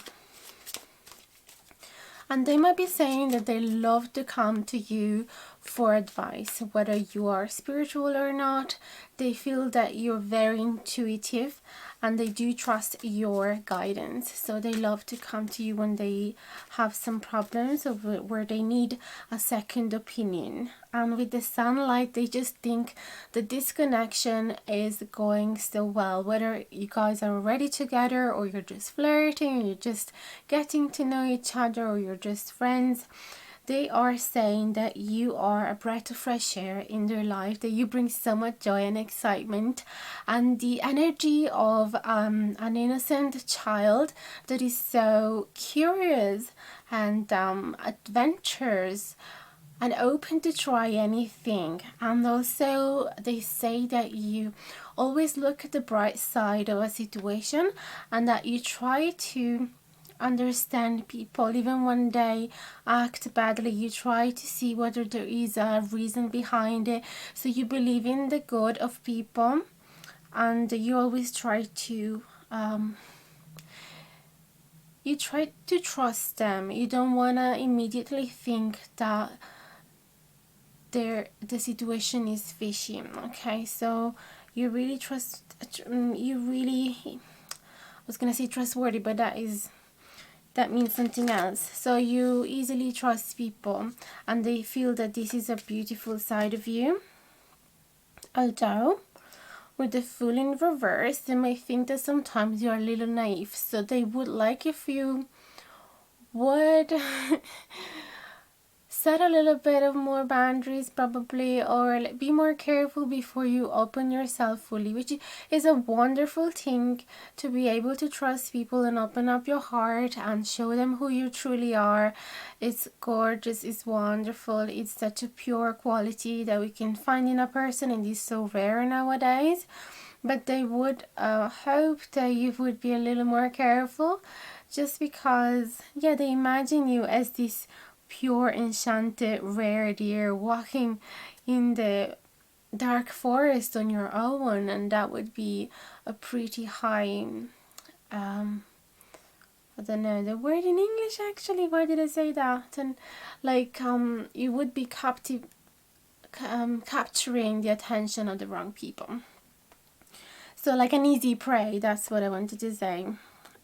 [SPEAKER 1] And they might be saying that they love to come to you for advice, whether you are spiritual or not. They feel that you're very intuitive and they do trust your guidance. So they love to come to you when they have some problems or where they need a second opinion. And with the sunlight, they just think that this connection is going so well, whether you guys are already together or you're just flirting, or you're just getting to know each other, or you're just friends. They are saying that you are a breath of fresh air in their life, that you bring so much joy and excitement, and the energy of an innocent child that is so curious and adventurous and open to try anything. And also they say that you always look at the bright side of a situation, and that you try to understand people even when they act badly. You try to see whether there is a reason behind it. So you believe in the good of people, and you always try to trust them. You don't want to immediately think that the situation is fishy. Okay, so you really trust, you really, I was gonna say trustworthy, but that means something else. So you easily trust people, and they feel that this is a beautiful side of you. Although with the Fool in reverse, they may think that sometimes you're a little naive, so they would like if you would set a little bit of more boundaries probably, or be more careful before you open yourself fully, which is a wonderful thing, to be able to trust people and open up your heart and show them who you truly are. It's gorgeous, it's wonderful, it's such a pure quality that we can find in a person, and it's so rare nowadays. But they would hope that you would be a little more careful, just because, yeah, they imagine you as this pure, enchanted, rare deer walking in the dark forest on your own, and that would be a pretty high, I don't know the word in English actually, why did I say that? And like, you would be capturing the attention of the wrong people. So like an easy prey, that's what I wanted to say.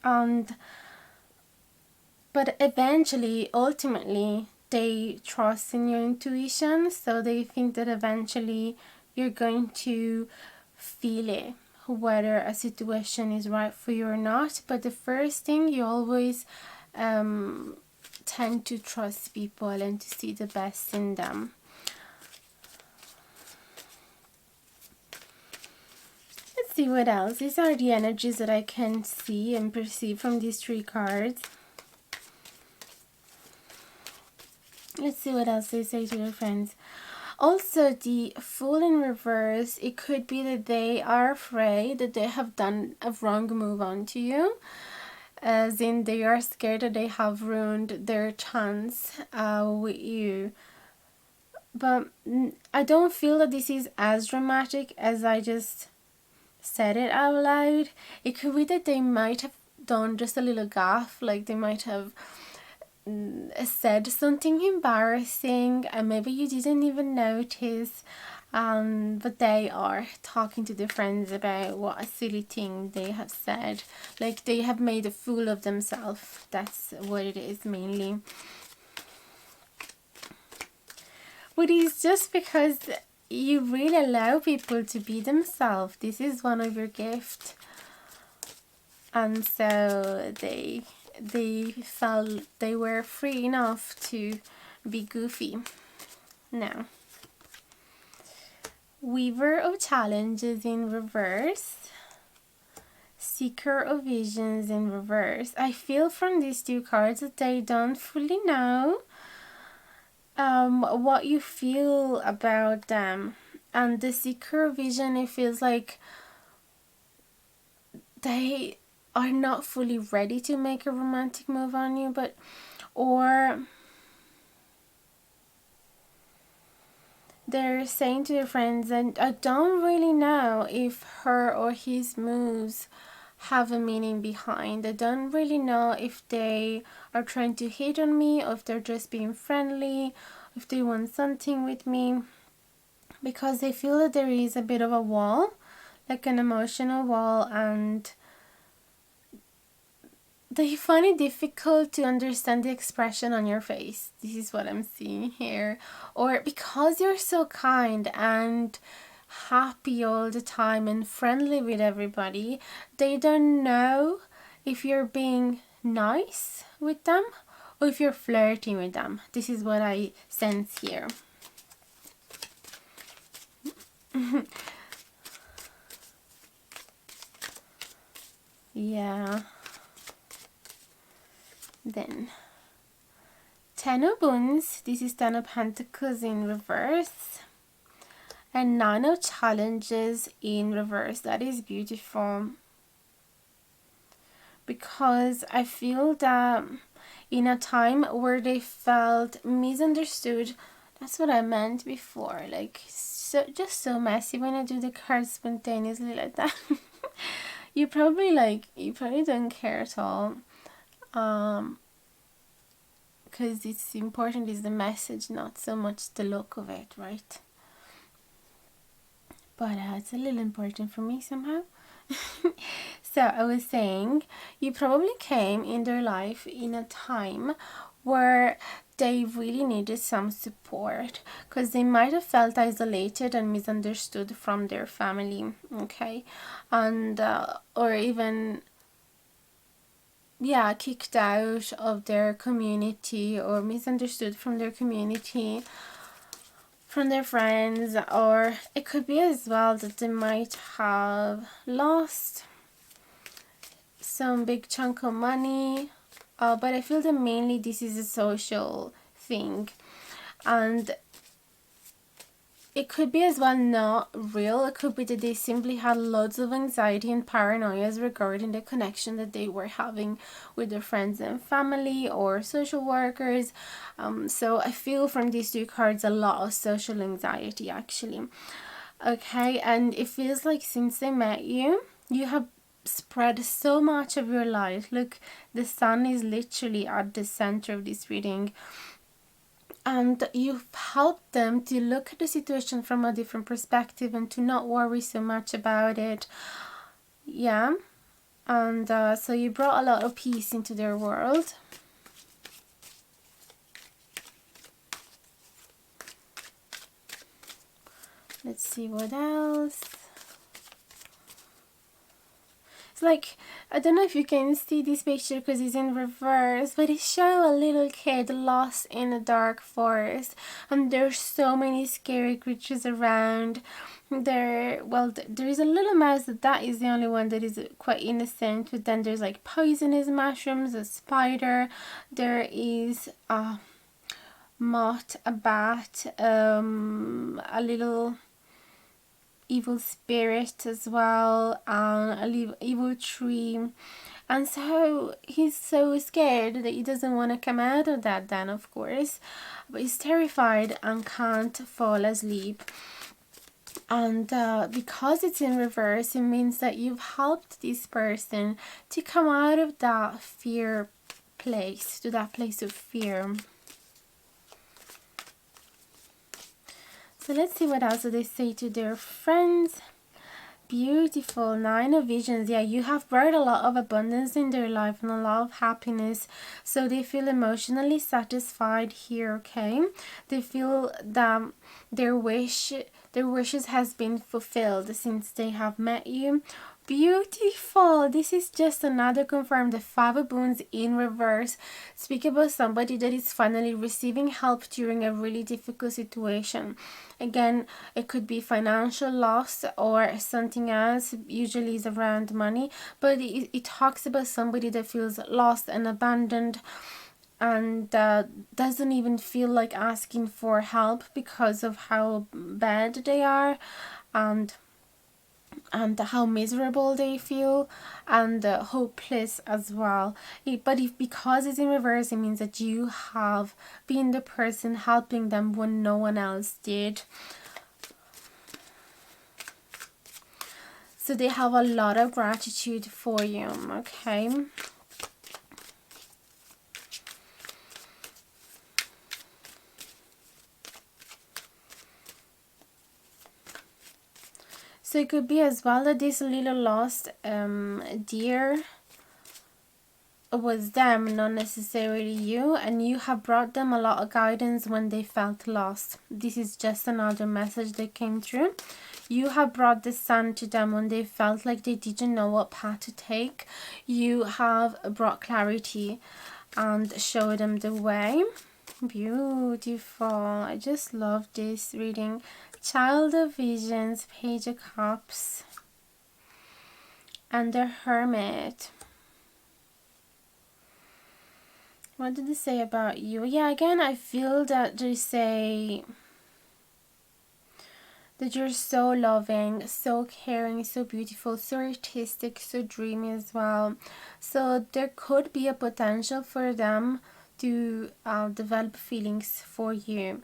[SPEAKER 1] And but eventually, ultimately, they trust in your intuition, so they think that eventually you're going to feel it, whether a situation is right for you or not. But the first thing, you always tend to trust people and to see the best in them. Let's see what else. These are the energies that I can see and perceive from these three cards. Let's see what else they say to their friends. Also, the Fool in reverse, it could be that they are afraid that they have done a wrong move onto you, as in they are scared that they have ruined their chance with you But I don't feel that this is as dramatic as I just said it out loud. It could be that they might have done just a little gaffe, like they might have said something embarrassing and maybe you didn't even notice, but they are talking to their friends about what a silly thing they have said, like they have made a fool of themselves. That's what it is mainly. But it's just because you really allow people to be themselves. This is one of your gifts, and so they felt they were free enough to be goofy. Now, Weaver of Challenges in reverse, Seeker of Visions in reverse. I feel from these two cards that they don't fully know what you feel about them. And the Seeker of Vision, it feels like they are not fully ready to make a romantic move on you, but or they're saying to their friends, and I don't really know if her or his moves have a meaning behind. I don't really know if they are trying to hit on me, or if they're just being friendly, if they want something with me, because they feel that there is a bit of a wall, like an emotional wall, and they find it difficult to understand the expression on your face. This is what I'm seeing here. Or because you're so kind and happy all the time and friendly with everybody, they don't know if you're being nice with them or if you're flirting with them. This is what I sense here. Yeah. Then Ten of Wands, this is Ten of Pentacles in reverse, and Nine of Challenges in reverse. That is beautiful, because I feel that in a time where they felt misunderstood, that's what I meant before, like so just so messy when I do the cards spontaneously like that. you probably don't care at all, because it's important is the message, not so much the look of it, right? But it's a little important for me somehow. So I was saying, you probably came in their life in a time where they really needed some support, because they might have felt isolated and misunderstood from their family, okay, and or even kicked out of their community, or misunderstood from their community, from their friends, or it could be as well that they might have lost some big chunk of money, but I feel that mainly this is a social thing, and it could be as well not real. It could be that they simply had loads of anxiety and paranoias regarding the connection that they were having with their friends and family or social workers. So I feel from these two cards a lot of social anxiety actually. Okay, and it feels like since they met you, you have spread so much of your light. Look, the sun is literally at the center of this reading. And you've helped them to look at the situation from a different perspective and to not worry so much about it. Yeah. And so you brought a lot of peace into their world. Let's see what else. It's like, I don't know if you can see this picture because it's in reverse, but it shows a little kid lost in a dark forest, and there's so many scary creatures around. There is a little mouse that is the only one that is quite innocent, but then there's like poisonous mushrooms, a spider, there is a moth, a bat, a little evil spirit as well, a evil tree, And so he's so scared that he doesn't want to come out of that then, of course. But he's terrified and can't fall asleep. And because it's in reverse, it means that you've helped this person to come out of that fear place, to that place of fear. So let's see what else they say to their friends. Beautiful. 9 of Visions. Yeah, you have brought a lot of abundance in their life and a lot of happiness. So they feel emotionally satisfied here, okay? They feel that their wishes has been fulfilled since they have met you. Beautiful. This is just another confirm. The 5 of Wands in reverse. Speak about somebody that is finally receiving help during a really difficult situation. Again, it could be financial loss or something else. Usually is around money, but it talks about somebody that feels lost and abandoned and doesn't even feel like asking for help because of how bad they are and how miserable they feel and hopeless as well. But because it's in reverse, it means that you have been the person helping them when no one else did. So they have a lot of gratitude for you, okay? So it could be as well that this little lost deer was them, not necessarily you, and you have brought them a lot of guidance when they felt lost. This is just another message that came through. You have brought the sun to them when they felt like they didn't know what path to take. You have brought clarity and showed them the way. Beautiful. I just love this reading. Child of Visions, Page of Cups, and the Hermit. What did they say about you? Yeah, again, I feel that they say that you're so loving, so caring, so beautiful, so artistic, so dreamy as well. So there could be a potential for them to develop feelings for you.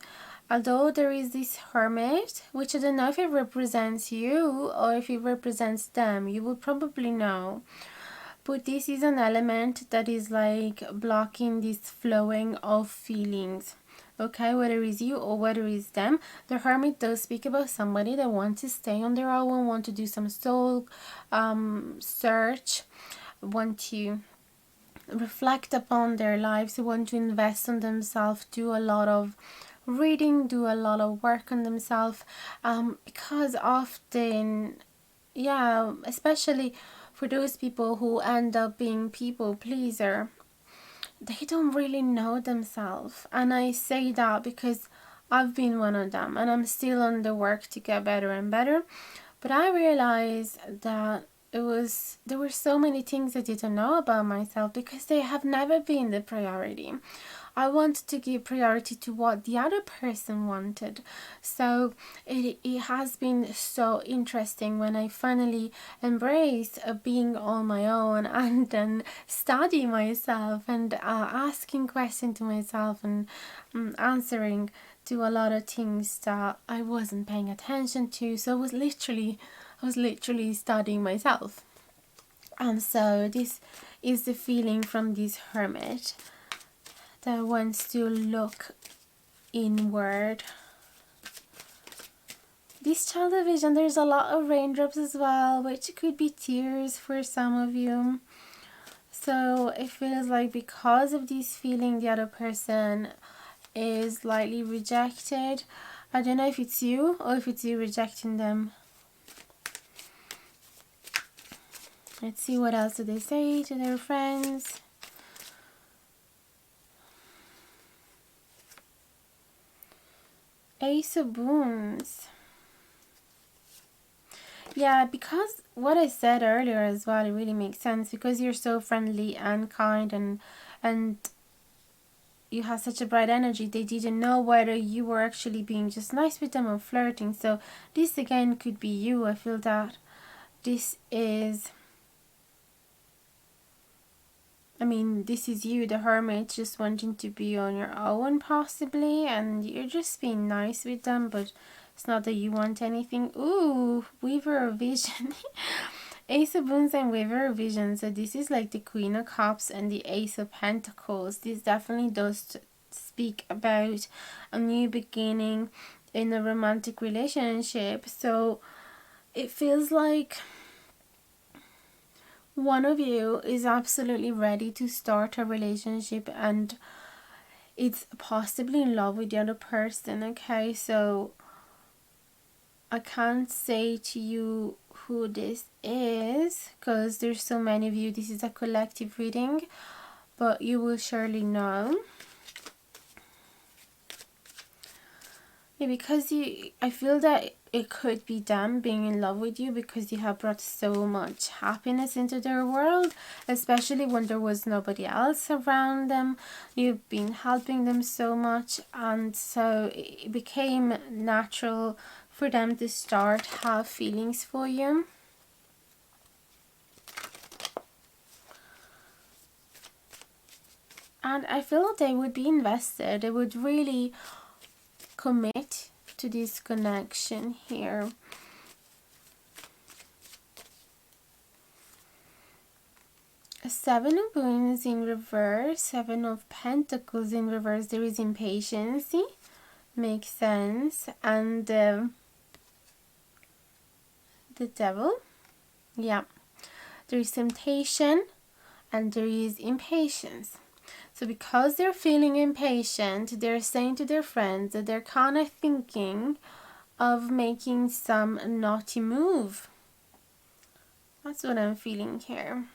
[SPEAKER 1] Although there is this Hermit, which I don't know if it represents you or if it represents them. You will probably know. But this is an element that is like blocking this flowing of feelings. Okay, whether it's you or whether it's them. The Hermit does speak about somebody that wants to stay on their own, want to do some soul search, want to reflect upon their lives, want to invest on themselves, do a lot of reading, do a lot of work on themselves, because often, yeah, especially for those people who end up being people pleaser, they don't really know themselves. And I say that because I've been one of them and I'm still on the work to get better and better. But I realized that there were so many things I didn't know about myself because they have never been the priority. I wanted to give priority to what the other person wanted. So it has been so interesting when I finally embraced being on my own and then study myself and asking questions to myself and answering to a lot of things that I wasn't paying attention to. So I was literally studying myself. And so this is the feeling from this Hermit that wants to look inward. This Child of Vision, there's a lot of raindrops as well, which could be tears for some of you. So it feels like because of this feeling, the other person is slightly rejected. I don't know if it's you or if it's you rejecting them. Let's see what else do they say to their friends. Ace of Wands. Yeah, because what I said earlier as well, it really makes sense because you're so friendly and kind and you have such a bright energy. They didn't know whether you were actually being just nice with them or flirting. So this again could be you. I feel that this is I mean, this is you, the hermit, just wanting to be on your own possibly, and you're just being nice with them, but it's not that you want anything. Ooh, Weaver of Vision. Ace of Wands and Weaver of Vision. So this is like the Queen of Cups and the Ace of Pentacles. This definitely does speak about a new beginning in a romantic relationship. So it feels like one of you is absolutely ready to start a relationship and it's possibly in love with the other person. Okay, so I can't say to you who this is because there's so many of you. This is a collective reading, but you will surely know. Yeah, because I feel that it could be them being in love with you because you have brought so much happiness into their world, especially when there was nobody else around them. You've been helping them so much, and so it became natural for them to start have feelings for you. And I feel that they would be invested. They would really commit to this connection here. Seven of Wands in reverse, Seven of Pentacles in reverse. There is impatience, makes sense, and the Devil. Yeah, there is temptation and there is impatience. So because they're feeling impatient, they're saying to their friends that they're kind of thinking of making some naughty move. That's what I'm feeling here.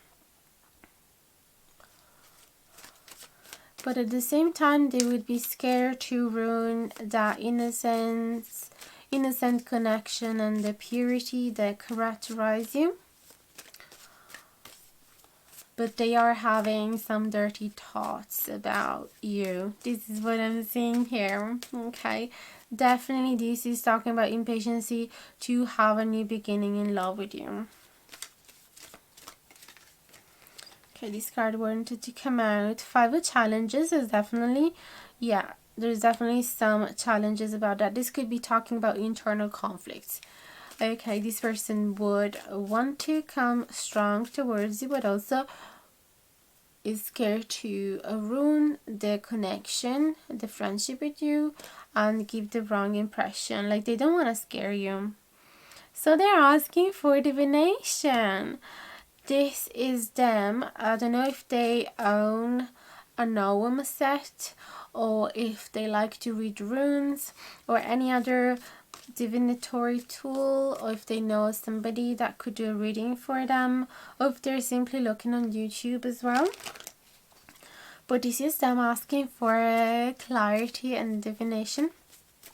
[SPEAKER 1] But at the same time, they would be scared to ruin that innocent connection and the purity that characterize you. But they are having some dirty thoughts about you. This is what I'm seeing here. Okay, definitely this is talking about impatience to have a new beginning in love with you. Okay, this card wanted to come out. Five of Challenges is definitely, yeah, there's definitely some challenges about that. This could be talking about internal conflicts. Okay, this person would want to come strong towards you, but also is scared to ruin the connection, the friendship with you, and give the wrong impression. Like they don't want to scare you. So they're asking for divination. This is them. I don't know if they own a Noam set or if they like to read runes or any other divinatory tool, or if they know somebody that could do a reading for them, or if they're simply looking on YouTube as well. But this is them asking for clarity and divination.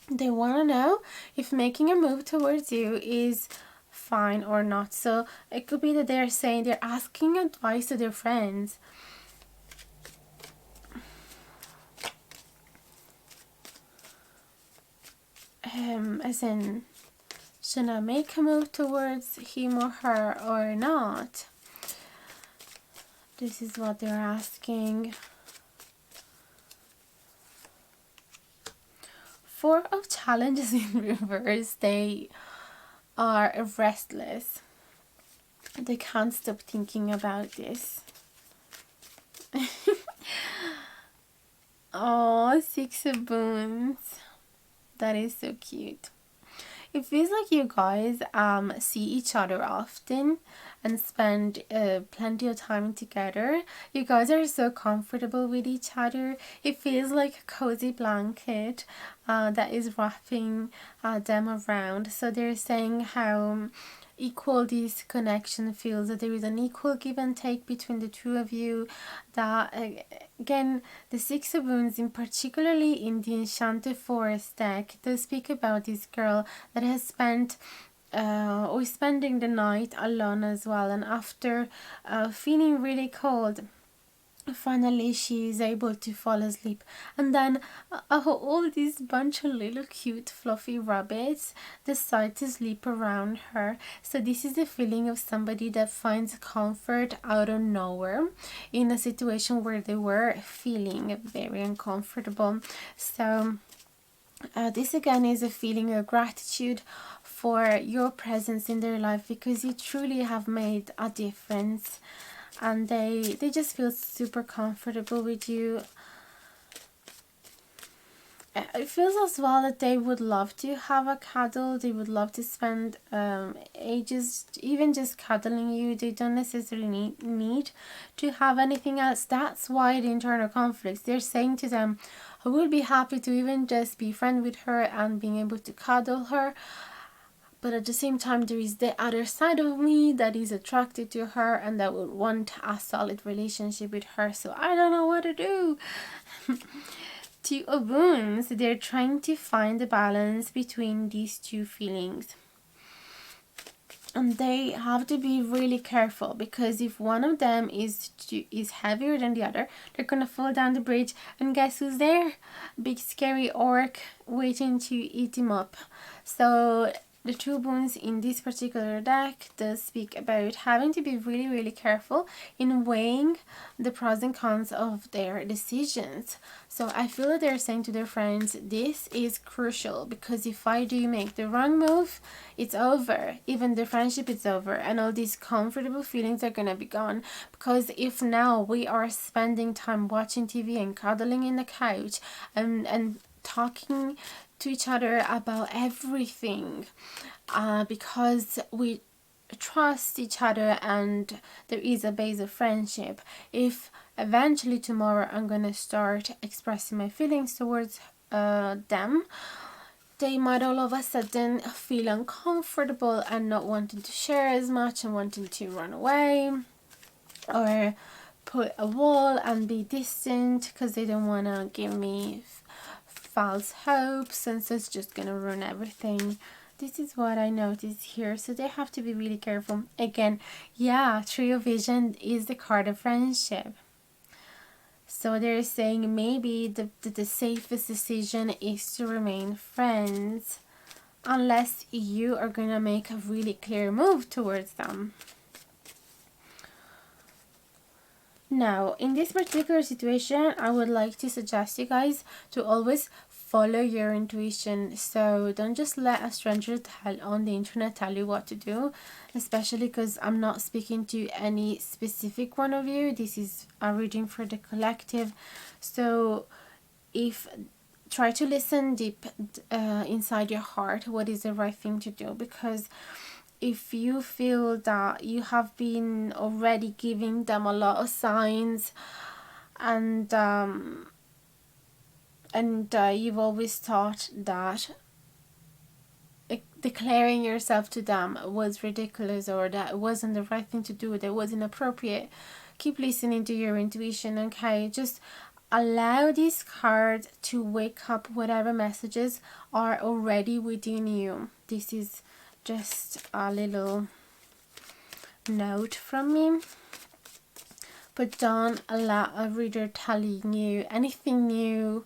[SPEAKER 1] They want to know if making a move towards you is fine or not. So it could be that they're saying, they're asking advice to their friends. As in, should I make a move towards him or her or not? This is what they're asking. Four of Challenges in reverse. They are restless. They can't stop thinking about this. Oh, Six of Wands. That is so cute. It feels like you guys see each other often and spend plenty of time together. You guys are so comfortable with each other. It feels like a cozy blanket that is wrapping them around. So they're saying how equal this connection feels, that there is an equal give and take between the two of you, that again the Six of Wands, in particularly in the Enchanted Forest deck, does speak about this girl that has spent or spending the night alone as well, and after feeling really cold finally she is able to fall asleep, and then all these bunch of little cute fluffy rabbits decide to sleep around her. So this is the feeling of somebody that finds comfort out of nowhere in a situation where they were feeling very uncomfortable. So this again is a feeling of gratitude for your presence in their life, because you truly have made a difference, and they just feel super comfortable with you. It feels as well that they would love to have a cuddle. They would love to spend ages even just cuddling you. They don't necessarily need to have anything else. That's why the internal conflicts, they're saying to them, I would be happy to even just be friend with her and being able to cuddle her, but at the same time there is the other side of me that is attracted to her and that would want a solid relationship with her. So I don't know what to do. Two of Wands, they're trying to find the balance between these two feelings, and they have to be really careful, because if one of them is heavier than the other, they're gonna fall down the bridge, and guess who's there? Big scary orc waiting to eat him up. So the two boons in this particular deck does speak about having to be really, really careful in weighing the pros and cons of their decisions. So I feel that they're saying to their friends, this is crucial, because if I do make the wrong move, it's over. Even the friendship is over, and all these comfortable feelings are gonna be gone. Because if now we are spending time watching TV and cuddling in the couch and talking to each other about everything, because we trust each other and there is a base of friendship. If eventually tomorrow I'm gonna start expressing my feelings towards them, they might all of a sudden feel uncomfortable and not wanting to share as much and wanting to run away or put a wall and be distant because they don't want to give me false hopes, and so it's just gonna ruin everything. This is what I noticed here, so they have to be really careful. Again, yeah, Trio Vision is the card of friendship. So they're saying maybe the safest decision is to remain friends, unless you are gonna make a really clear move towards them. Now, in this particular situation, I would like to suggest you guys to always follow your intuition. So don't just let a stranger on the internet tell you what to do, especially because I'm not speaking to any specific one of you. This is a reading for the collective. So try to listen deep inside your heart what is the right thing to do, because if you feel that you have been already giving them a lot of signs and you've always thought that declaring yourself to them was ridiculous, or that it wasn't the right thing to do, that was inappropriate, keep listening to your intuition, okay? Just allow this card to wake up whatever messages are already within you. This is just a little note from me. But don't allow a reader telling you anything new,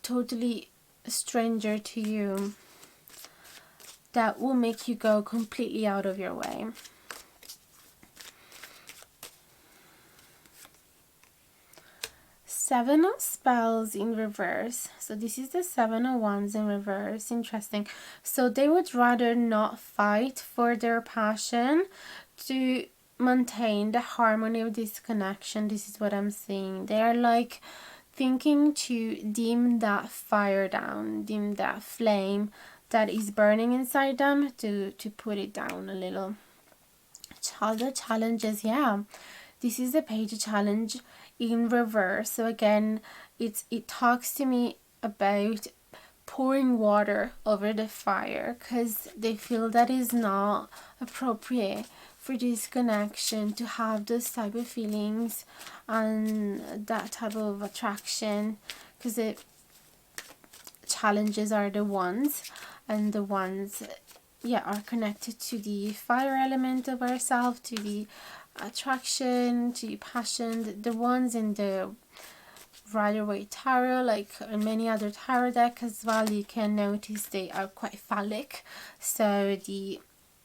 [SPEAKER 1] totally stranger to you, that will make you go completely out of your way. Seven of Spells in reverse. So this is the Seven of Wands in reverse. Interesting. So they would rather not fight for their passion to maintain the harmony of this connection. This is what I'm seeing. They are like thinking to dim that fire down, dim that flame that is burning inside them, to put it down a little. The challenges, yeah. This is the Page Challenge in reverse. So again, it talks to me about pouring water over the fire, because they feel that is not appropriate for this connection to have those type of feelings and that type of attraction, because the challenges are the ones, and the ones yeah, are connected to the fire element of ourselves, to the attraction, to passion. The ones in the Rider-Waite tarot, like in many other tarot decks as well, you can notice they are quite phallic, so the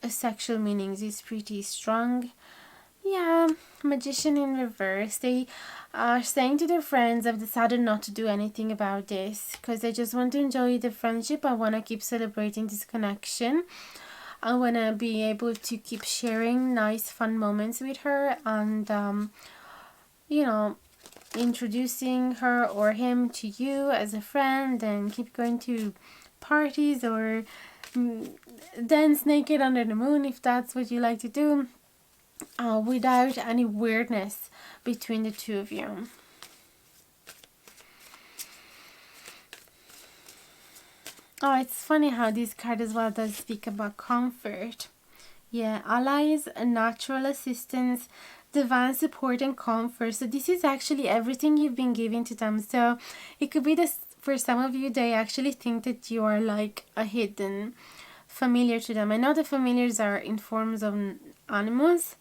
[SPEAKER 1] sexual meanings is pretty strong. Yeah, Magician in reverse. They are saying to their friends, I've decided not to do anything about this because I just want to enjoy the friendship. I want to keep celebrating this connection. I want to be able to keep sharing nice, fun moments with her, and, you know, introducing her or him to you as a friend, and keep going to parties or dance naked under the moon if that's what you like to do, without any weirdness between the two of you. Oh, it's funny how this card as well does speak about comfort. Yeah, allies, natural assistance, divine support and comfort. So this is actually everything you've been giving to them. So it could be this, for some of you, they actually think that you are like a hidden familiar to them. I know the familiars are in forms of animals,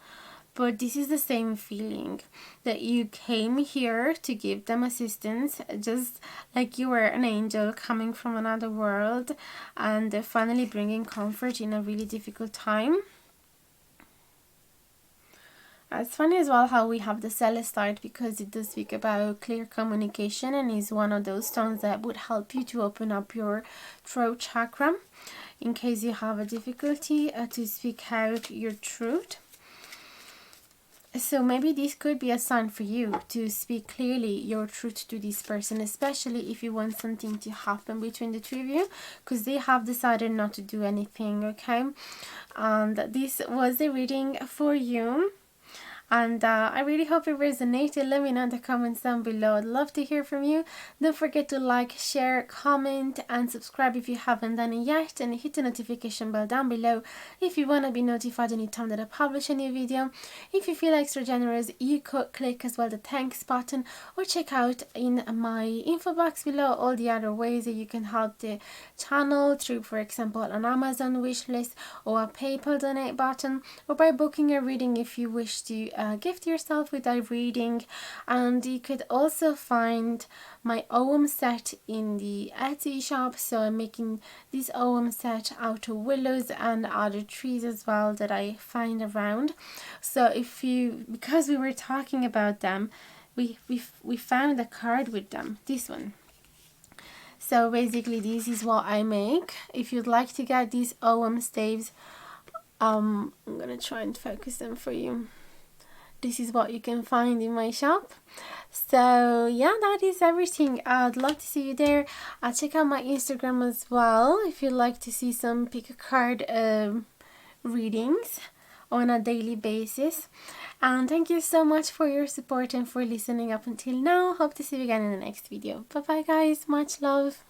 [SPEAKER 1] but this is the same feeling that you came here to give them assistance, just like you were an angel coming from another world and finally bringing comfort in a really difficult time. It's funny as well how we have the celestite, because it does speak about clear communication and is one of those stones that would help you to open up your throat chakra in case you have a difficulty to speak out your truth. So maybe this could be a sign for you to speak clearly your truth to this person, especially if you want something to happen between the two of you, because they have decided not to do anything, okay? And this was the reading for you. And I really hope it resonated. Let me know in the comments down below. I'd love to hear from you. Don't forget to like, share, comment, and subscribe if you haven't done it yet. And hit the notification bell down below if you want to be notified anytime that I publish a new video. If you feel extra generous, you could click as well the thanks button, or check out in my info box below all the other ways that you can help the channel through, for example, an Amazon wishlist or a PayPal donate button, or by booking a reading if you wish to gift yourself with a reading. And you could also find my Ogham set in the Etsy shop. So I'm making this Ogham set out of willows and other trees as well that I find around. So if you, because we were talking about them, we found a card with them, this one. So basically this is what I make. If you'd like to get these Ogham staves, I'm gonna try and focus them for you. This is what you can find in my shop. So yeah, that is everything. I'd love to see you there. Check out my Instagram as well if you'd like to see some pick a card readings on a daily basis. And thank you so much for your support and for listening up until now. Hope to see you again in the next video. Bye bye guys, much love.